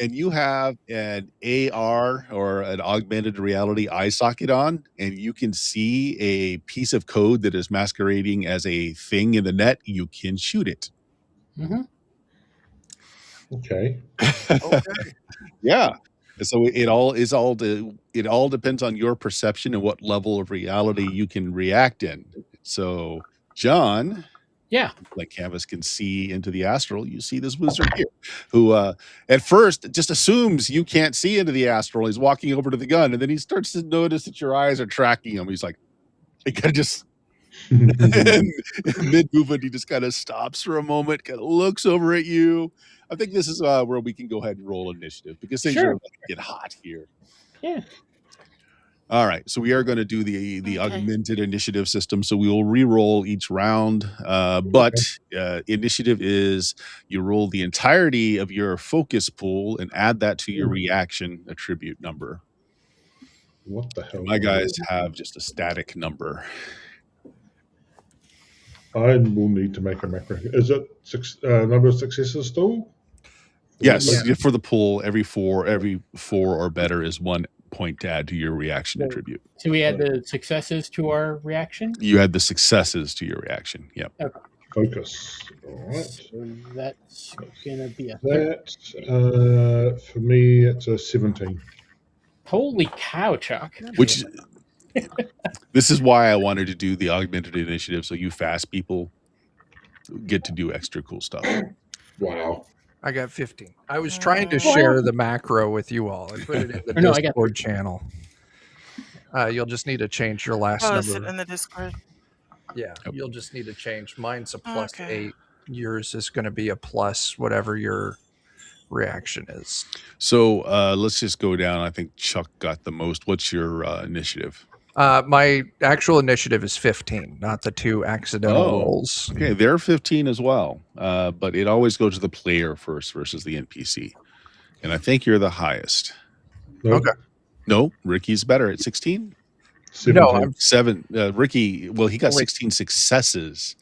and you have an AR or an augmented reality eye socket on, and you can see a piece of code that is masquerading as a thing in the net, you can shoot it. Okay. Okay. Yeah. And so it all depends on your perception and what level of reality you can react in. So John, Yeah. like Canvas can see into the astral, you see this wizard here who at first just assumes you can't see into the astral. He's walking over to the gun, and then he starts to notice that your eyes are tracking him. He's like, he kind of just mid movement, he just kind of stops for a moment, kind of looks over at you. I think this is where we can go ahead and roll initiative because things are about to get hot here. Yeah. All right, so we are going to do the Okay. augmented initiative system. So we will re-roll each round, but initiative is you roll the entirety of your focus pool and add that to your reaction attribute number. What the hell? My guys have just a static number. I will need to make a macro. Is it number of successes still? Yes, Yeah. for the pool, every four or better is 1 point to add to your reaction attribute. So we add the successes to our reaction? You add the successes to your reaction. Yep. Okay. Focus. All right. So that's going to be a That, for me, it's a 17. Holy cow, Chuck. Which this is why I wanted to do the augmented initiative, so you fast people get to do extra cool stuff. Wow. I got 15. I was trying to share the macro with you all. I put it in the No, I got Discord channel. You'll just need to change your last Oh, is it number. in the Discord? Yeah, Yep. you'll just need to change. Mine's a plus Okay. 8. Yours is going to be a plus whatever your reaction is. So let's just go down. I think Chuck got the most. What's your initiative? My actual initiative is 15, not the 2 accidental rolls. Okay, they're 15 as well, but it always goes to the player first versus the NPC. And I think you're the highest. Nope. Okay. No, Ricky's better at 16. 17. No, I'm 7. Ricky, well, he got Wait. 16 successes,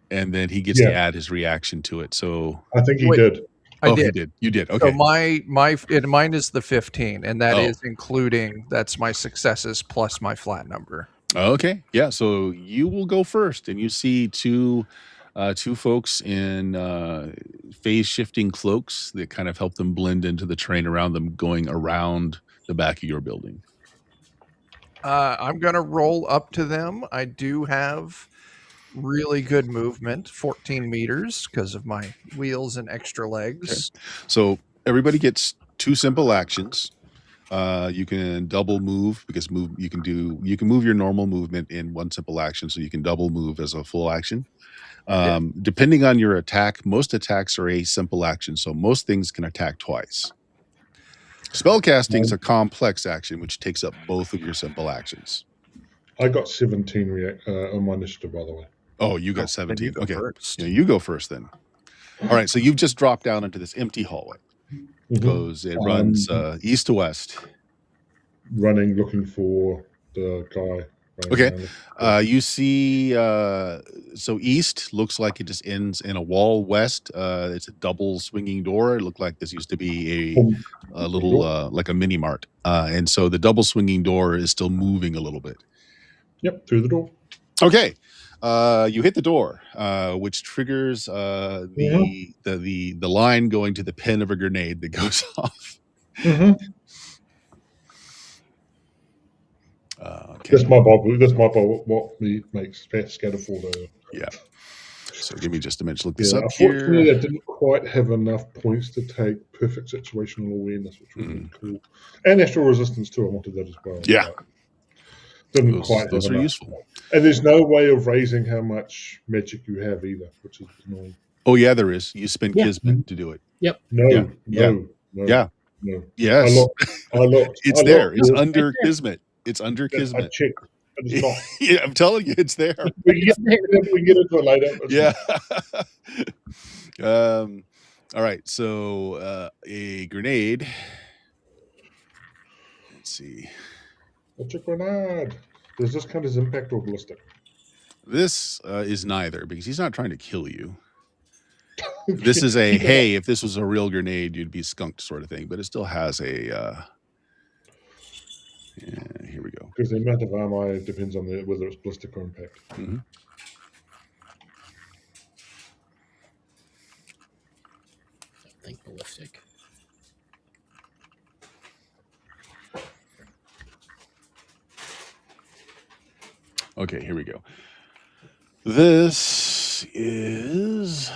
and then he gets Yeah. to add his reaction to it. So I think he Wait. did. I he did. did. You did. So Okay. mine is the 15, and that Oh. is including that's my successes plus my flat number. Okay. Yeah. So you will go first, and you see two folks in phase shifting cloaks that kind of help them blend into the terrain around them, going around the back of your building. I'm gonna roll up to them. I do have really good movement, 14 meters, because of my wheels and extra legs. So everybody gets 2 simple actions. You can double move because you can move your normal movement in 1 simple action, so you can double move as a full action. Depending on your attack, most attacks are a simple action, so most things can attack twice. Spellcasting is a complex action which takes up both of your simple actions. I got 17 on my initiative, by the way. Oh, you got Then 17. you go Okay. first. Yeah, you go first then. All right, so you've just dropped down into this empty hallway. It runs east to west. Running, looking for the guy. Okay. You see, so east looks like it just ends in a wall. West, it's a double swinging door. It looked like this used to be a little like a mini mart, and so the double swinging door is still moving a little bit. Yep, through the door. Okay. You hit the door, which triggers the line going to the pin of a grenade that goes off. Okay. That's my Bible. What makes Scatterfall. Yeah. So give me just a minute to look this Yeah, up unfortunately, here. I didn't quite have enough points to take perfect situational awareness, which would have been cool. And astral resistance, too. I wanted that as well. Yeah. But didn't quite have Those are enough. useful. And there's no way of raising how much magic you have either, which is annoying. Oh yeah, there is. You spend Yeah. Kismet to do it. Yep. No, Yeah. no, no, Yeah. no. Yes. I looked. It's I there. looked. It's Right under there. Kismet. It's under I Kismet. checked. It is not. Yeah, I'm telling you, it's there. We get into it later. It's Yeah. not. All right. So a grenade. Let's see. What's a grenade? Does this count as impact or ballistic? This is neither because he's not trying to kill you. This is a hey, if this was a real grenade, you'd be skunked sort of thing, but it still has a yeah, here we go. Because the amount of armor depends on whether it's ballistic or impact. Mm-hmm. I think ballistic. Okay, here we go. This is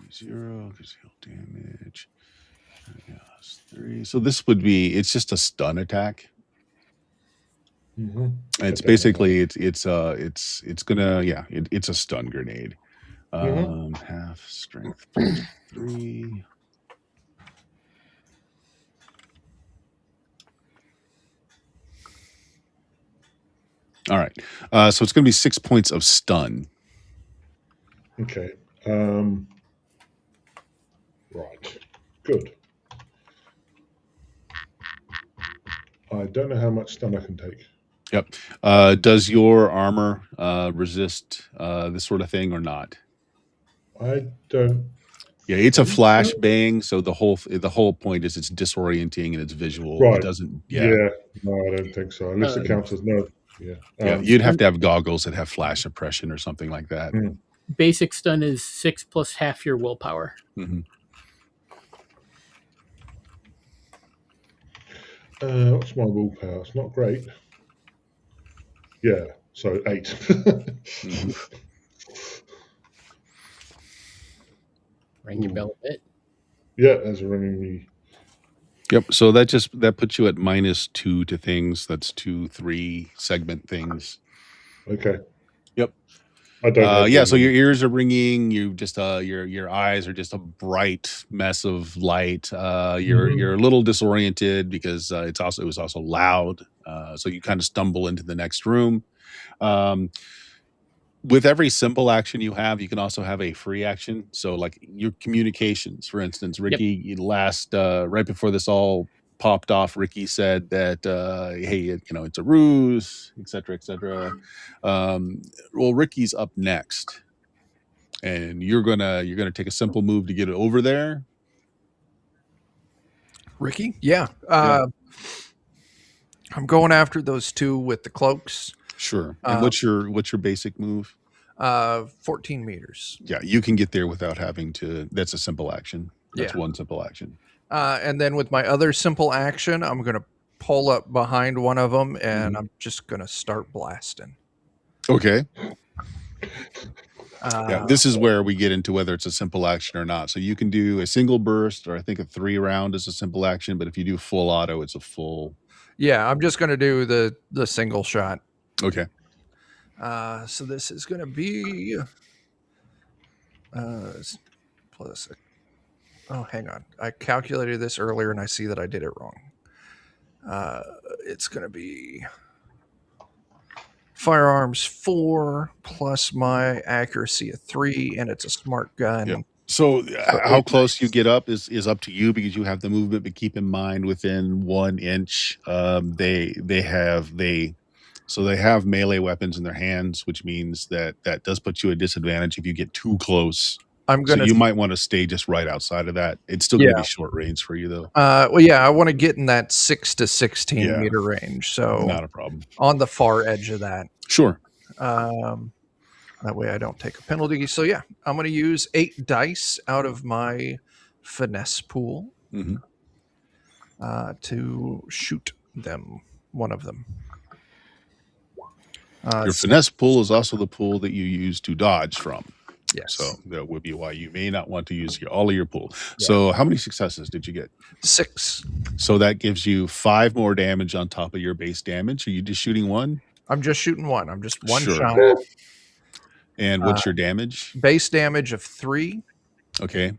AP0 because heal damage. Yes, 3. So this would be it's just a stun attack. Mm-hmm. It's basically it's gonna it's a stun grenade. Half strength plus 3. All right. So it's going to be 6 points of stun. Okay. Right. Good. I don't know how much stun I can take. Yep. Does your armor resist this sort of thing or not? I don't. Yeah, it's a flash bang, so the whole point is it's disorienting and it's visual. Right. It doesn't. Yeah. No, I don't think so. Unless it counts as no. Yeah. Yeah, you'd have to have goggles that have flash suppression or something like that. Basic stun is 6 plus half your willpower. Mm-hmm. What's my willpower? It's not great. Yeah, so 8. Mm-hmm. Ring your bell a bit. Yeah, as a ringing me. Yep. So that puts you at -2 to things. That's 2, 3 segment things. Okay. Yep. I don't. Yeah. So your ears are ringing. You just your eyes are just a bright mess of light. You're a little disoriented because it was also loud. So you kind of stumble into the next room. With every simple action you have, you can also have a free action. So like your communications, for instance, Ricky, right before this all popped off, Ricky said that, hey, it's a ruse, et cetera, et cetera. Well, Ricky's up next and you're going to take a simple move to get it over there. Ricky? Yeah. I'm going after those two with the cloaks. Sure. And what's your basic move? 14 meters. Yeah, you can get there without having to. That's a simple action. That's one simple action. And then with my other simple action, I'm going to pull up behind one of them and I'm just going to start blasting. Okay. Yeah, this is where we get into whether it's a simple action or not. So you can do a single burst, or I think a 3-round is a simple action. But if you do full auto, it's a full. Yeah, I'm just going to do the single shot. Okay. So this is going to be plus. Oh, hang on. I calculated this earlier and I see that I did it wrong. It's going to be firearms 4 plus my accuracy of 3, and it's a smart gun. Yep. So how close you get up is up to you because you have the movement, but keep in mind within 1 inch, they have melee weapons in their hands, which means that does put you at disadvantage if you get too close. So you might want to stay just right outside of that. It's still going to be short range for you though. Well, yeah, I want to get in that 6 to 16 meter range. So not a problem. On the far edge of that. Sure. That way I don't take a penalty. So yeah, I'm going to use 8 dice out of my finesse pool to shoot them. One of them. Your finesse pool is also the pool that you use to dodge from. Yes. So that would be why you may not want to use all of your pool. Yeah. So how many successes did you get? 6. So that gives you 5 more damage on top of your base damage. Are you just shooting one? I'm just shooting one. I'm just one Sure. shot. And what's your damage? Base damage of 3. Okay.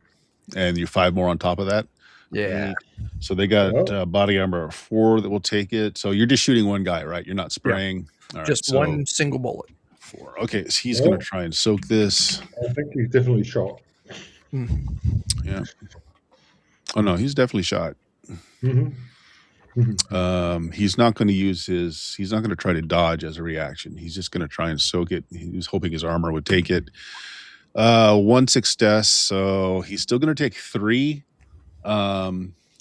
And you're 5 more on top of that? Yeah. So they got body armor of 4 that will take it. So you're just shooting one guy, right? You're not spraying. Yeah. Just one single bullet. 4. Okay, so he's going to try and soak this. I think he's definitely shot. Yeah. Oh no, he's definitely shot. He's not going to use he's not going to try to dodge as a reaction. He's just going to try and soak it. He was hoping his armor would take it. 1 success, so he's still going to take 3,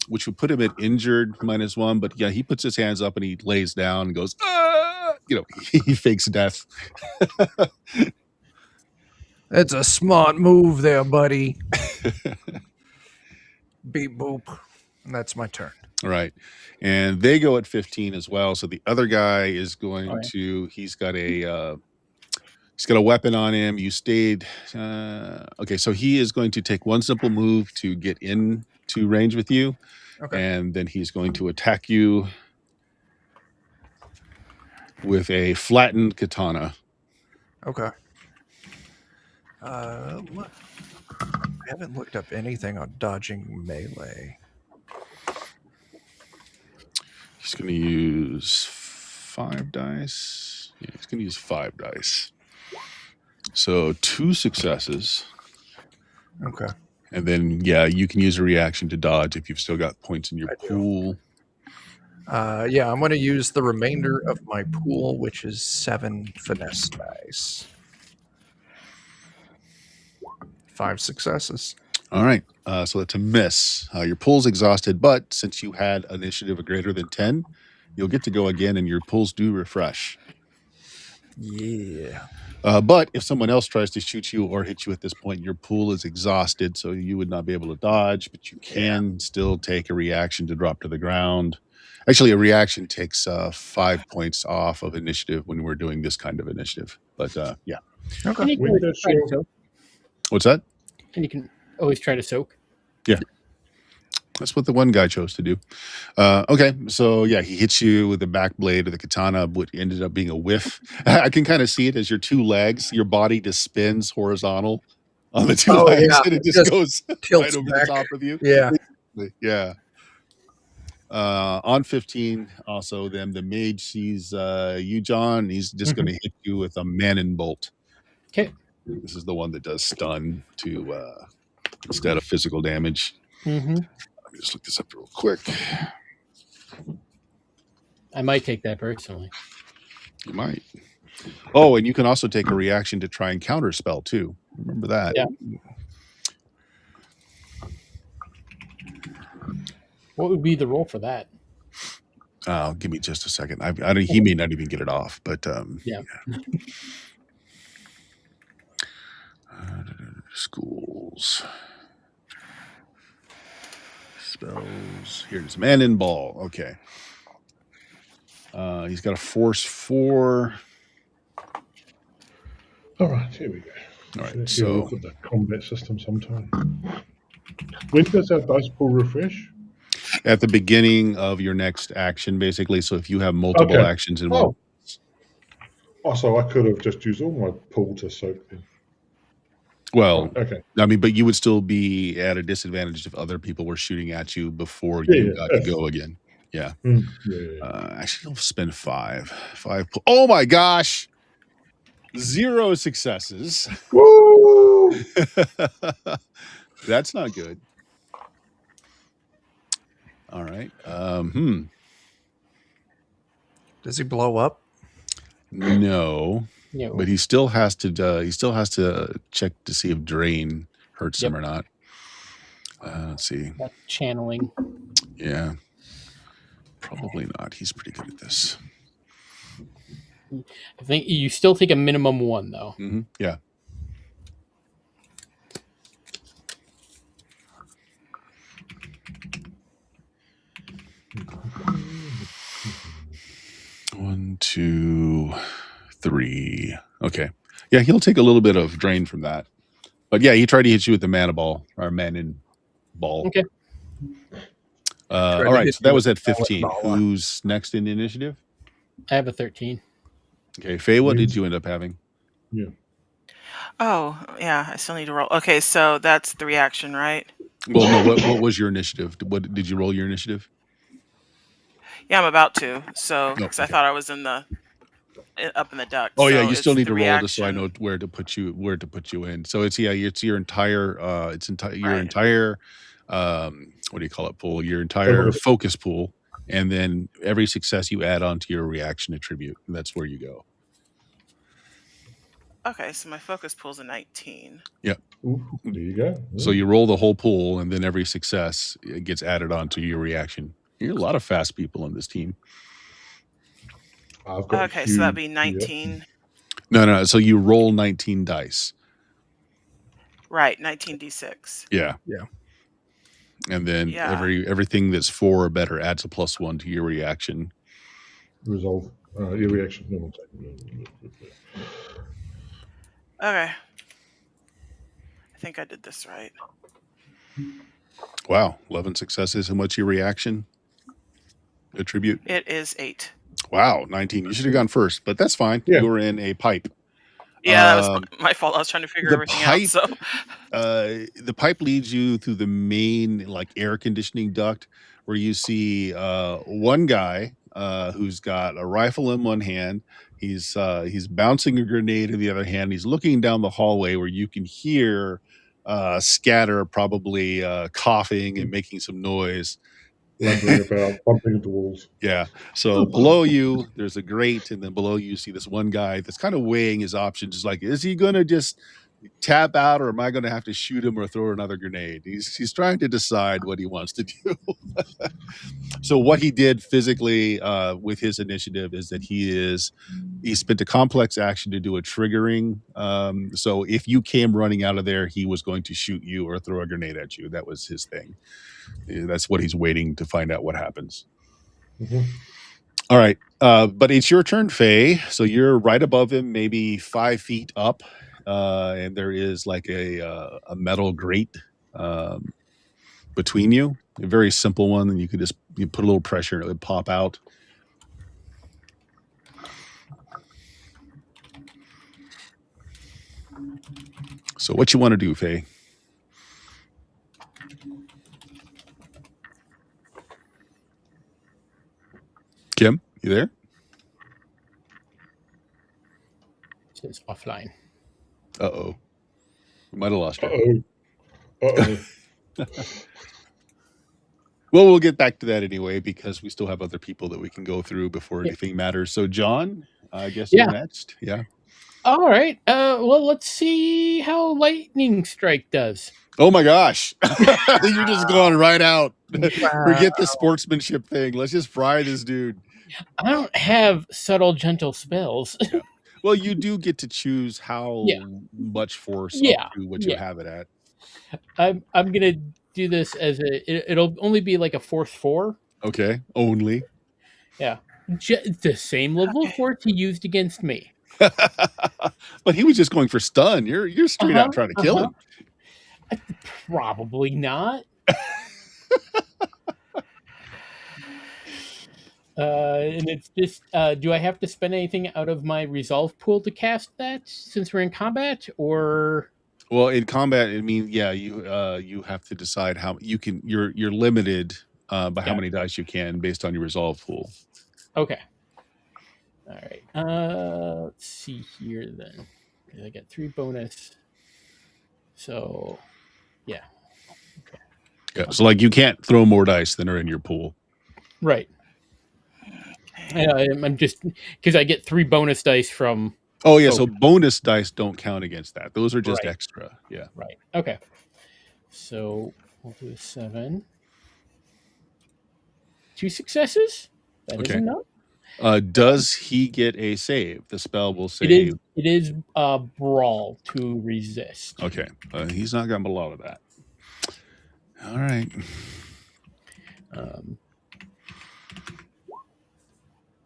which would put him at injured -1. But yeah, he puts his hands up and he lays down and goes, he fakes death. It's a smart move there, buddy. Beep boop. And that's my turn. Right. And they go at 15 as well. So the other guy is going to, he's got a weapon on him. You stayed. Okay. So he is going to take one simple move to get into range with you. Okay. And then he's going to attack you with a flattened katana. Okay. What? I haven't looked up anything on dodging melee. He's going to use 5 dice. Yeah, he's going to use 5 dice. So 2 successes. Okay. And then, yeah, you can use a reaction to dodge if you've still got points in your pool. Yeah, I'm going to use the remainder of my pool, which is 7 finesse dice. 5 successes. All right. So that's a miss. Your pool's exhausted, but since you had initiative of greater than 10, you'll get to go again, and your pools do refresh. Yeah. But if someone else tries to shoot you or hit you at this point, your pool is exhausted, so you would not be able to dodge, but you can still take a reaction to drop to the ground. Actually, a reaction takes 5 points off of initiative when we're doing this kind of initiative. But yeah. Okay. What's that? And you can always try to soak. Yeah. That's what the one guy chose to do. Okay, so yeah, he hits you with the back blade of the katana, what ended up being a whiff. I can kind of see it as your 2 legs, your body just spins horizontal on the 2 legs, and it just goes right over the top of you. Yeah. Yeah. On 15, also, then the mage sees you, John. He's just going to hit you with a Manon bolt. Okay. This is the one that does stun to instead of physical damage. Mm-hmm. Let me just look this up real quick. I might take that personally. You might. Oh, and you can also take a reaction to try and counterspell too. Remember that. Yeah. What would be the roll for that? Give me just a second. He may not even get it off, but yeah. Schools. Spells. Here's Manon Ball. Okay. He's got a force 4. All right, here we go. All right, let's so look at the combat system sometime. When does our dice pool refresh? At the beginning of your next action, basically. So if you have multiple actions in one. Oh, so I could have just used all my pool to soak them. Well, okay. I mean, but you would still be at a disadvantage if other people were shooting at you before you got to go again. Yeah. Actually, I'll spend 5. 5. Oh my gosh. 0 successes. Woo! That's not good. All right. Does he blow up? No. But he still has to check to see if drain hurts him or not. Let's see. That channeling. Yeah. Probably not. He's pretty good at this. I think you still take a minimum 1 though. Mm-hmm. Yeah. One, 2, 3. Okay. Yeah, he'll take a little bit of drain from that. But yeah, he tried to hit you with the mana ball or man ball. Okay. All to right, hit so you that with was at the 15. ball. Who's next in initiative? I have a 13. Okay, Faye, what Me. did you end up having? Yeah. Oh, yeah, I still need to roll. Okay, so that's the reaction, right? Well, no, what was your initiative? What did you roll your initiative? Yeah, I'm about to. So, No, because I okay. thought I was in the up in the ducks. Oh yeah, so you still it's need the to roll just so I reaction. know where to put you in. So it's your entire your Right. entire what do you call it, pool, your entire focus pool, and then every success you add on to your reaction attribute, and that's where you go. Okay, so my focus pool's a 19. Ooh, there you go. So you roll the whole pool, and then every success it gets added on to your reaction. You're a lot of fast people on this team. I've got Okay, so that'd huge. be 19. No. So you roll 19 dice. Right, 19d6. Yeah. Yeah. And then Yeah. everything that's 4 or better adds a +1 to your reaction. Resolve your reaction. No, one second. Okay. I think I did this right. Wow, 11 successes. And what's your reaction attribute? It is 8. Wow, 19. You should have gone first, but that's fine. Yeah. You were in a pipe. Yeah, that was my fault. I was trying to figure everything out. So The pipe leads you through the main like air conditioning duct, where you see one guy who's got a rifle in one hand. He's bouncing a grenade in the other hand. He's looking down the hallway where you can hear Scatter probably coughing and making some noise. Lumbering about, bumping into walls. Yeah. So below you, there's a grate, and then below you see this one guy that's kind of weighing his options. Is like, is he gonna just tap out, or am I gonna have to shoot him or throw another grenade? He's trying to decide what he wants to do. So what he did physically with his initiative is that he spent a complex action to do a triggering. So if you came running out of there, he was going to shoot you or throw a grenade at you. That was his thing. That's what he's waiting to find out what happens. Mhm. All right. But it's your turn, Faye. So you're right above him, maybe 5 feet up. And there is like a metal grate between you, a very simple one. And you could you put a little pressure and it would pop out. So what you want to do, Faye? Kim, you there? It's offline. Uh-oh. We might have lost her. Well, we'll get back to that anyway, because we still have other people that we can go through before anything matters. So, John, I guess you're next. Yeah. All right. Well, let's see how Lightning Strike does. Oh my gosh. You're just going right out. Wow. Forget the sportsmanship thing. Let's just fry this dude. I don't have subtle, gentle spells. Yeah. Well, you do get to choose how much force up to what you have it at. I'm gonna do this as it'll only be like a force 4. Okay, only. Yeah, the same level of force he used against me. But he was just going for stun. You're straight out trying to kill him. Probably not. And it's just, do I have to spend anything out of my resolve pool to cast that since we're in combat, or? Well, in combat, I mean, yeah, you have to decide how you can. You're limited by how many dice you can based on your resolve pool. Okay. All right. Let's see here then. I got 3 bonus. So, yeah. Okay. Yeah. So, like, you can't throw more dice than are in your pool. Right. I'm just because I get 3 bonus dice from. Oh yeah, so bonus dice don't count against that. Those are just extra. Yeah. Right. Okay. So we'll do a 7. 2 successes. That is enough. Does he get a save? The spell will say it is brawl to resist. Okay. He's not got a lot of that. All right.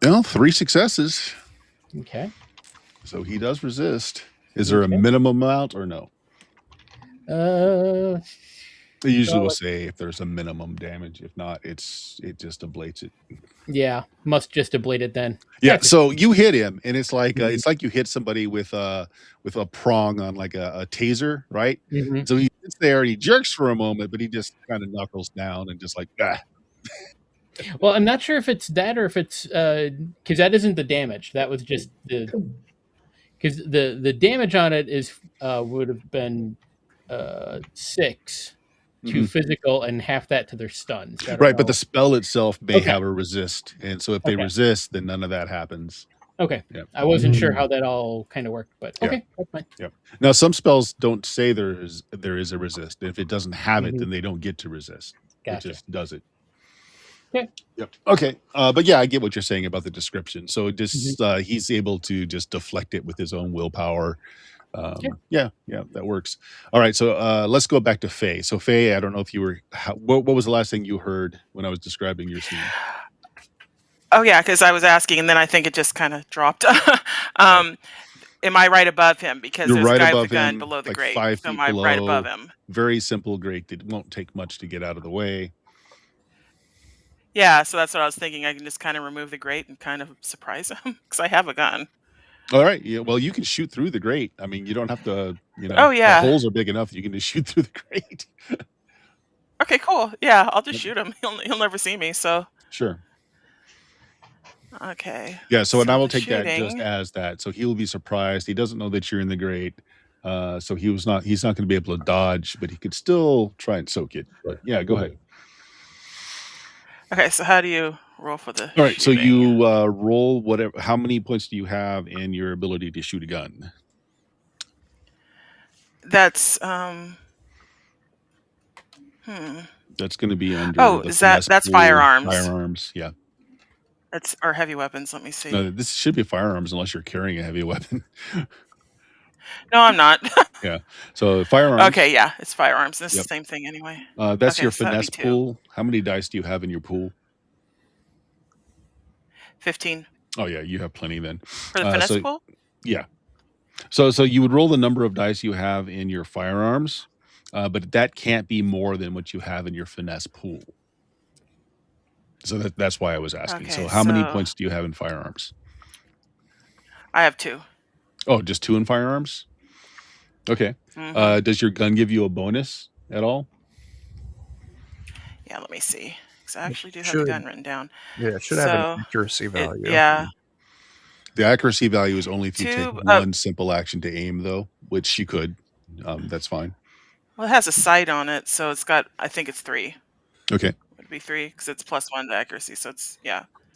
Well, 3 successes. Okay. So he does resist. Is there a Okay. minimum amount or no? They usually well, will say if there's a minimum damage. If not, it just ablates it. yeah, must just ablate it then. Yeah. That's So you hit him, and it's like Mhm. you hit somebody with a prong on like a taser, right? Mhm. So he sits there and he jerks for a moment, but he just kind of knuckles down and just like ah. Well, I'm not sure if it's that or if it's because that isn't the damage. That was just because the damage on it is would have been 6 to Mhm. physical and half that to their stuns. I don't Right, but the know. spell itself may Okay. have a resist, and so if they Okay. resist, then none of that happens. Okay. Yeah. I wasn't sure how that all kind of worked, but Yeah. okay, that's fine. Yep. Now some spells don't say there is a resist. If it doesn't have it, Mhm. then they don't get to resist. It Gotcha. just does it. Okay. Yep. Okay. But yeah, I get what you're saying about the description. So it just Mhm. he's able to just deflect it with his own willpower. Yeah. Yeah, that works. All right, so let's go back to Faye. So Faye, I don't know if you were what was the last thing you heard when I was describing your scene? Oh yeah, because I was asking, and then I think it just kind of dropped. Right. Am I right above him? Because You're there's a right guy with a above gun him, below the like grate. 5 So am feet I right above below. him? Very simple grate. It won't take much to get out of the way. Yeah, so that's what I was thinking. I can just kind of remove the grate and kind of surprise him because I have a gun. All right. Yeah. Well, you can shoot through the grate. I mean, you don't have to. Oh The yeah. holes are big enough that you can just shoot through the grate. Okay, cool. Yeah, I'll just Yep. shoot him. He'll never see me. So Sure. okay. Yeah. So, and I will the take that just shooting. as that. So he'll be surprised. He doesn't know that you're in the grate. So he's not going to be able to dodge, but he could still try and soak it. But yeah, go ahead. Okay, so how do you roll for the All right. So shooting? you roll whatever. How many points do you have in your ability to shoot a gun? That's That's going to be under Oh, the is that finesse that's pool, firearms? firearms. Yeah. That's or heavy weapons. Let me see. No, this should be firearms unless you're carrying a heavy weapon. No, I'm not. Yeah. So firearms. Okay, yeah, it's firearms. It's Yep. the same thing anyway. That's Okay, your so that'd be finesse 2. pool. How many dice do you have in your pool? 15 Oh yeah, you have plenty then. for the finesse pool. Yeah. So you would roll the number of dice you have in your firearms, but that can't be more than what you have in your finesse pool. So that's why I was asking. Okay, So how many so points do you have in firearms? I have 2. Oh, just 2 in firearms? Okay. Mhm. Does your gun give you a bonus at all? Yeah, let me see. 'Cause I actually do have the Should. gun written down. Yeah, it should have an So accuracy value. yeah, The accuracy value is only if you take 2. one simple action to aim, though, which you could. That's fine. Well, it has a sight on it, so it's got. I think it's 3. Okay. Would be 3 because it's +1 to accuracy. So it's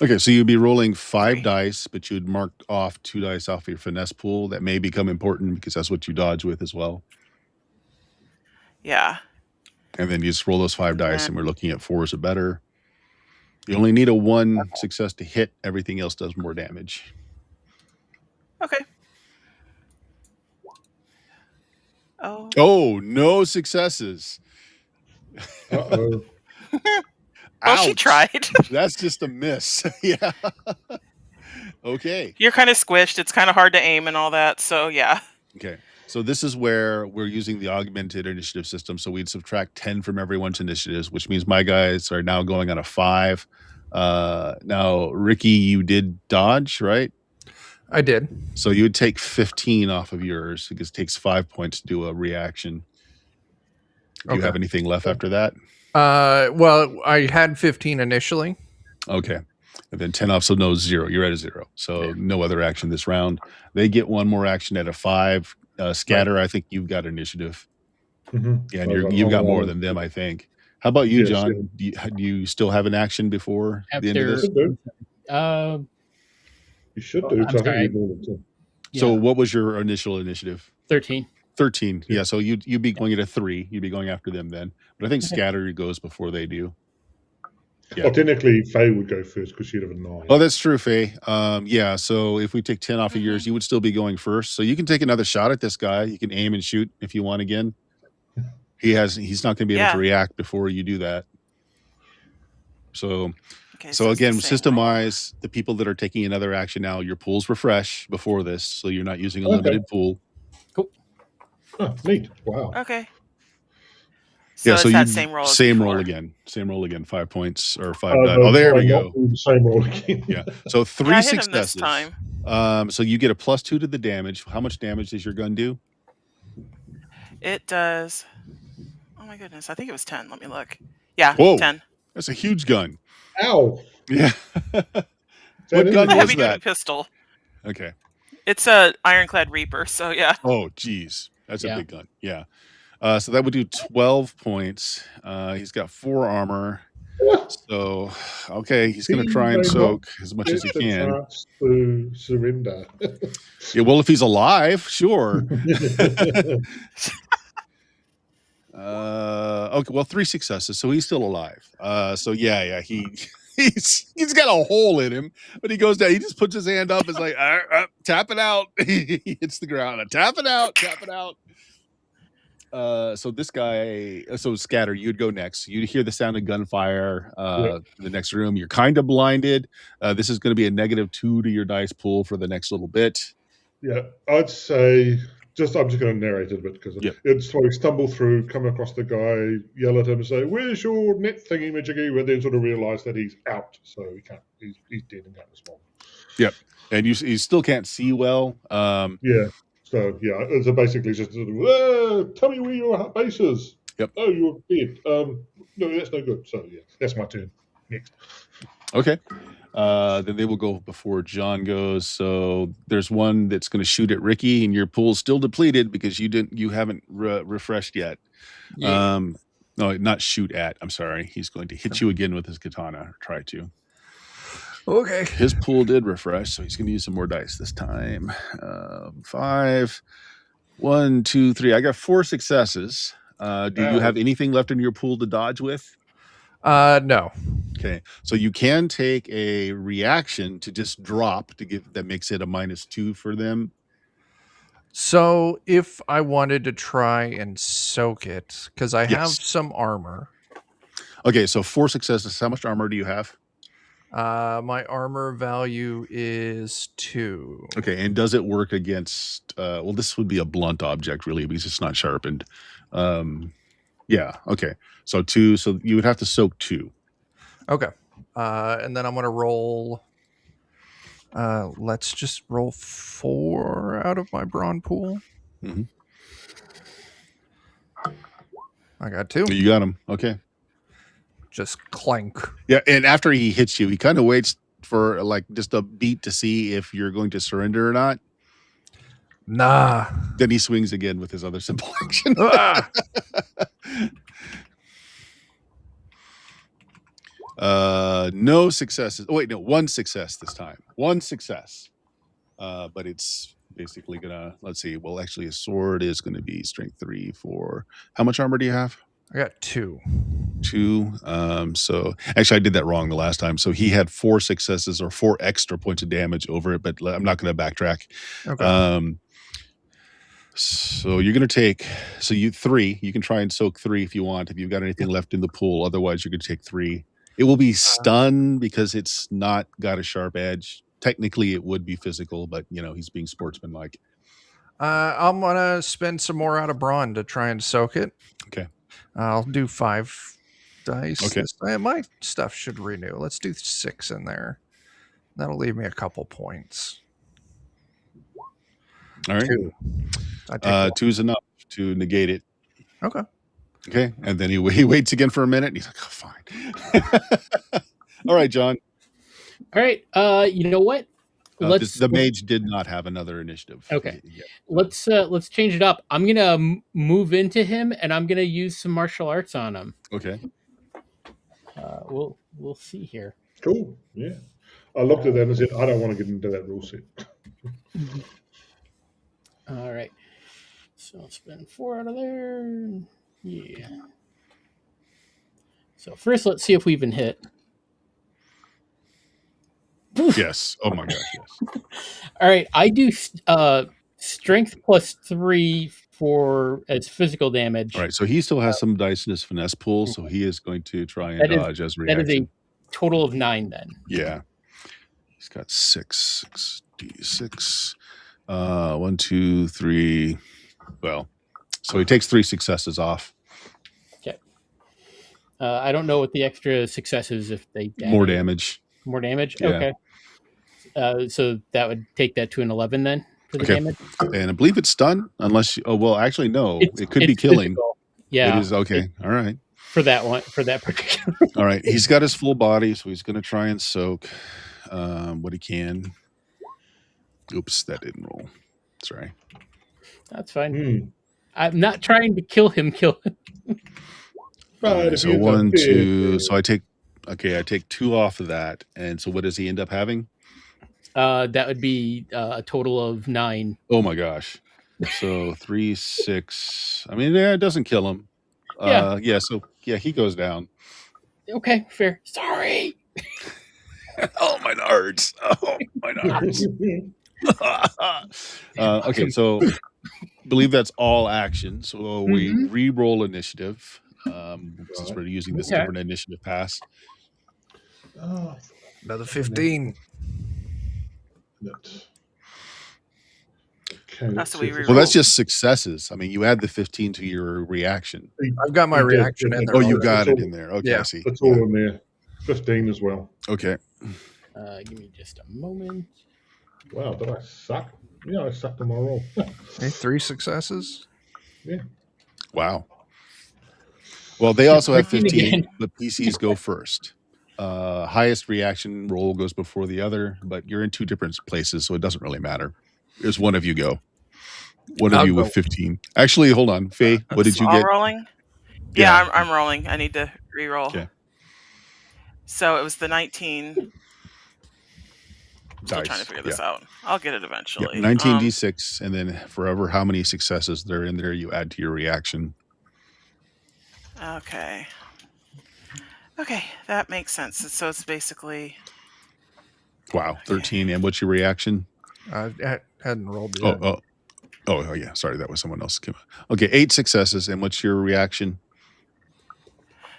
Okay, so you'd be rolling 5 3. dice, but you'd mark off 2 dice off your finesse pool. That may become important because that's what you dodge with as well. Yeah. And then you just roll those 5 And dice, then- and we're looking at 4s or better. You only need a 1 success to hit. Everything else does more damage. Okay. Oh. Oh, no successes. Uh-oh. Well, she Ouch. tried. That's just a miss. Yeah. Okay. You're kind of squished. It's kind of hard to aim and all that. So yeah. Okay. So this is where we're using the augmented initiative system. So we'd subtract 10 from everyone's initiatives, which means my guys are now going on a 5. Now, Ricky, you did dodge, right? I did. So you would take 15 off of yours because it takes 5 points to do a reaction. Do you Okay. have anything left after that? Well, I had 15 initially. Okay. And then 10 off, so no 0. You're at a 0. So Yeah. no other action this round. They get 1 more action at a 5. Scatter, I think you've got initiative. Mhm. Yeah, and you've got more than them, I think. How about you, Yes, John? Do you still have an action before the end of After this? You should do. 'Cause I'm I think sorry. you're more than 10. So yeah, what was your initial initiative? 13. 13. Yeah, so you'd be going at a 3. You'd be going after them then. But I think Okay. Scatter goes before they do. Yeah. Well, technically, Faye would go first because she'd have a 9. Oh, that's true, Faye. Yeah, so if we take 10 off of yours, you would still be going first. So you can take another shot at this guy. You can aim and shoot if you want again. He's not going to be able to react before you do that. So Okay, So it's the again, same system-wise, the people that are taking another action now, your pools refresh before this, so you're not using a Okay. limited pool. Cool. Oh, neat. Wow. roll. Okay. Yeah, So so it's you that same roll as same roll before. again. Same roll again. 5 points or 5 I'm dice. Oh, there we trying not go. to do the same roll again. Yeah. So Yeah, 3 I hit him this successes. time. So you get a +2 to the damage. How much damage does your gun do? It does. Oh my goodness, I think it was 10. Let me look. Yeah, Whoa. 10. That's a huge gun. Ow. Yeah. That What is gun A was heavy duty that? pistol. Okay. It's a Ironclad Reaper, so yeah. Oh, geez. That's a Yeah. big gun. Yeah. So that would do 12 points. He's got 4 armor. So, okay, he's going to He try and may not soak as much as get he the can. chance to surrender. Yeah, well, if he's alive, sure. Okay, well, 3 successes, so he's still alive. So yeah, he's got a hole in him, but he goes down. He just puts his hand up. It's like tap it out. He hits the ground. Tap it out. Tap it out. So this guy, so Scatter, you'd go next. You'd hear the sound of gunfire. Yep. In the next room, you're kind of blinded. This is going to be a -2 to your dice pool for the next little bit. Yeah, I'd say I'm just going to narrate it a bit because Yep. it's like stumble through, come across the guy, yell at him, say, "Where's your net thingy majiggy?" But then sort of realize that he's out, so he can't. He's dead and can't respond. Yep, and you still can't see well. Yeah. So yeah, it's basically just sort of, tell me where your base is. Yep. Oh, you're dead. No, that's no good. So yeah, that's my turn. Next. Okay. Then they will go before John goes. So there's one that's going to shoot at Ricky, and your pool's still depleted because you haven't refreshed yet. Yeah. No, not shoot at. I'm sorry. He's going to hit you again with his katana. Or try to. Okay. His pool did refresh, so he's going to use some more dice this time. 5, 1, 2, 3. I got 4 successes. Do you have anything left in your pool to dodge with? No. Okay, so you can take a reaction to just drop to give that makes it a -2 for them. So if I wanted to try and soak it, because I have Yes. some armor. Okay, so 4 successes. How much armor do you have? My armor value is 2. Okay, and does it work against? Well, this would be a blunt object, really, because it's not sharpened. Yeah. Okay. So 2. So you would have to soak 2. Okay. And then I'm gonna roll. Let's just roll 4 out of my brawn pool. Mhm. I got 2. You got him. Okay. Just clank. Yeah, and after he hits you, he kind of waits for like just a beat to see if you're going to surrender or not. Nah. Then he swings again with his other simple action. Ah! No successes. Oh, wait, no, 1 success this time. 1 success. But it's basically gonna, let's see. Well, actually, a sword is going to be strength 3, 4. How much armor do you have? I got 2. 2. So actually, I did that wrong the last time. So he had 4 successes or 4 extra points of damage over it, but I'm not going to backtrack. Okay. So you're going to take, so you 3, you can try and soak 3 if you want, if you've got anything left in the pool. Otherwise, you're going to take 3. It will be stun because it's not got a sharp edge. Technically, it would be physical, but he's being sportsmanlike. I'm gonna spend some more out of brawn to try and soak it. Okay. I'll do 5 dice. Okay. My stuff should renew. Let's do 6 in there. That'll leave me a couple points. All right. 2. I take 2 is enough to negate it. Okay. Okay. And then he waits again for a minute. And he's like, oh, fine. All right, John. All right. You know what? The mage did not have another initiative. Okay. Yeah. Let's change it up. I'm gonna move into him, and I'm gonna use some martial arts on him. Okay. We'll see here. Cool. Yeah. I looked at that and said, I don't want to get into that rule set. All right. So I'll spend 4 out of there. Yeah. So first, let's see if we even hit. Yes. Oh my gosh. Yes. All right. I do strength +3 as physical damage. All right. So he still has some dice in his finesse pool, so he is going to try and dodge as a reaction. total of 9 then. Yeah. He's got 6d6. 1, 2, 3. Well, so he takes 3 successes off. Okay. I don't know what the extra successes if they add More any- damage. More damage. Yeah. Okay. So that would take that to an 11 then for the Okay. damage. And I believe it's stun, unless you, oh well, actually no, it could be it's killing. physical. Yeah. It is okay. All right. For that one, for that particular. All right. He's got his full body, so he's going to try and soak what he can. Oops, that didn't roll. Sorry. That's fine. Hmm. I'm not trying to kill him. But if So you've 1, got 2. So I take 2 off of that, and so what does he end up having? That would be a total of 9. Oh my gosh. So 3, 6. I mean, yeah, it doesn't kill him. Yeah. So he goes down. Okay, fair. Sorry. Oh, my nards. Oh, my nards. Okay, so believe that's all action. So we re-roll initiative. Since we're using this Okay. different initiative pass. Another 15. Okay, So we Well, that's just successes. I mean, you add the 15 to your reaction. I've got my reaction in there. Oh, you already. got it in there. Okay, Yeah. I see. It's all in there. 15 as well. Okay. Give me just a moment. Wow, did I suck? Yeah, I sucked on my roll. Okay, 3 successes. Yeah. Wow. Well, they also have 15, again. but PCs go first. Highest reaction roll goes before the other, but you're in 2 different places, so it doesn't really matter. There's one of you go. One of I'll you go. with 15. Actually, hold on. Faye, what did you all get? rolling? Yeah. Yeah, I'm rolling. I need to re-roll. Okay. So it was the 19. Still Dice. trying to figure this out. I'll get it eventually. 19d6, and then forever how many successes there in there you add to your reaction. Okay. Okay, that makes sense. So it's basically Wow, 13. And what's your reaction? I hadn't rolled yet. Oh, yeah. Sorry, that was someone else. Okay, 8 successes, and what's your reaction?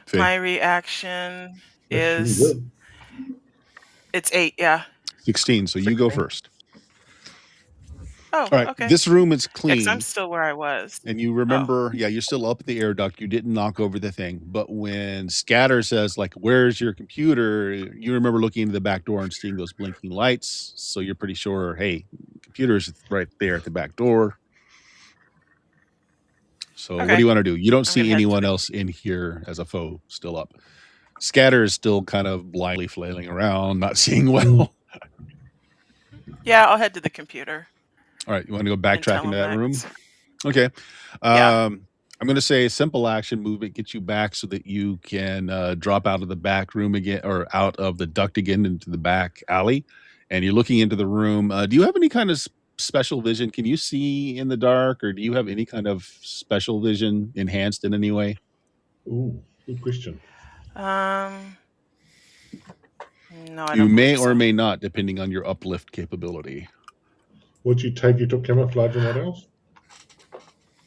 Faye? my reaction That's is really good. it's 8. Yeah. 16. So you go first. Oh, All right. okay. This room is Yeah, 'cause clean. I'm still where I was. And you remember, you're still up at the air duct. You didn't knock over the thing. But when Scatter says, like, where's your computer? You remember looking into the back door and seeing those blinking lights. So you're pretty sure, hey, computer's right there at the back door. So what do Okay. you want to do? You don't I'm see gonna head to anyone the- else in here as a foe still up. Scatter is still kind of blindly flailing around, not seeing well. Yeah, I'll head to the computer. All right. You want to go and backtrack tell into him that room? next. Okay. Yeah. I'm going to say simple action movement gets you back so that you can drop out of the back room again, or out of the duct again into the back alley. And you're looking into the room. Do you have any kind of special vision? Can you see in the dark, or do you have any kind of special vision enhanced in any way? Ooh, good question. No, I You don't may believe so. or may not, depending on your uplift capability. What'd you take? You took camouflage and what else?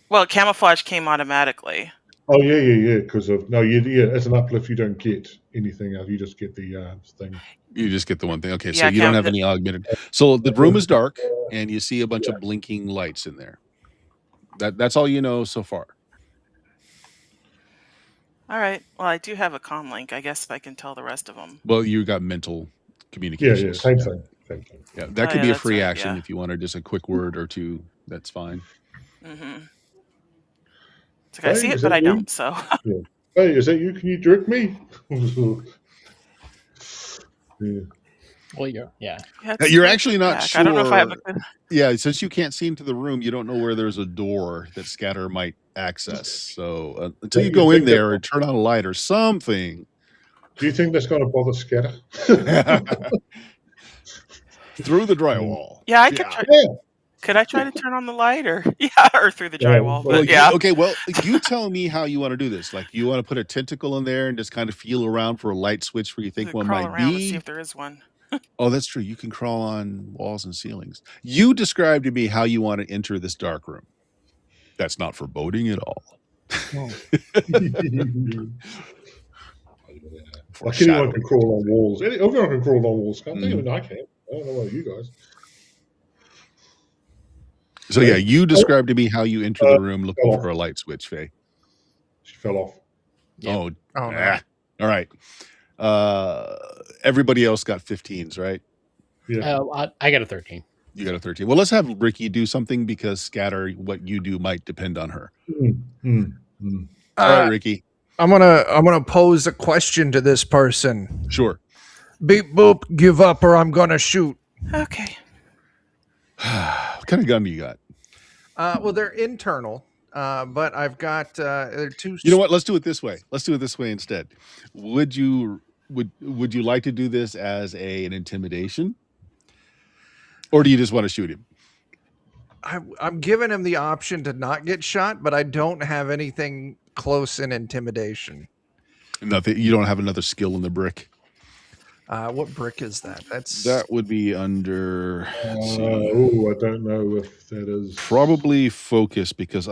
Well, camouflage came automatically. Oh, yeah. Because as an uplift, you don't get anything else. You just get the thing. You just get the one thing. Okay, so Yeah, you don't have any augmented. So the room is dark, and you see a bunch of blinking lights in there. That's all you know so far. All right. Well, I do have a comm link. I guess I can tell the rest of them. Well, you got mental Yeah, communications. same thing. Yeah, that Oh, could yeah, be a that's free right, action yeah. if you wanted just a quick word or two. That's fine. Mm-hmm. It's like I Hey, see it, is but that I you? don't. So Hey, is that you? Can you direct me? Yeah. Well, yeah. yeah, it's You're good actually not back. sure. I don't know if I have a good. Yeah, since you can't see into the room, you don't know where there's a door that Scatter might access. So until Yeah, you you go in think that- there and turn on a light or something. Do you think that's going to bother Scatter? Through the drywall. Yeah, I could try. Yeah. Could I try to turn on the light, or or through the Yeah, drywall? well, But yeah, You tell me how you want to do this. Like, you want to put a tentacle in there and just kind of feel around for a light switch where you think one crawl might around and see be. if there is one. Oh, that's true. You can crawl on walls and ceilings. You described to me how you want to enter this dark room. That's not foreboding at all. for Like anyone shadow. can crawl on walls. Everyone can crawl on walls, can't they? Mhm. I mean, I can. I don't know about you guys. So yeah, you described to me how you enter the room looking fell for off. a light switch, Faye. She fell off. Yep. Oh, Oh, no. all right. Everybody else got 15s, right? Yeah. I got a 13. You got a 13. Well, let's have Ricky do something because scatter, what you do might depend on her. All right, Ricky. I'm gonna pose a question to this person. Sure. Beep boop, give up or I'm gonna shoot. Okay. What kind of gun do you got? Well, they're internal, but I've got they're two. You know what? Let's do it this way. Let's do it this way instead. Would you like to do this as an intimidation, or do you just want to shoot him? I'm giving him the option to not get shot, but I don't have anything close in intimidation. Nothing. You don't have another skill in the brick. What brick is that? That would be under. Let's see. I don't know if that is Probably focus because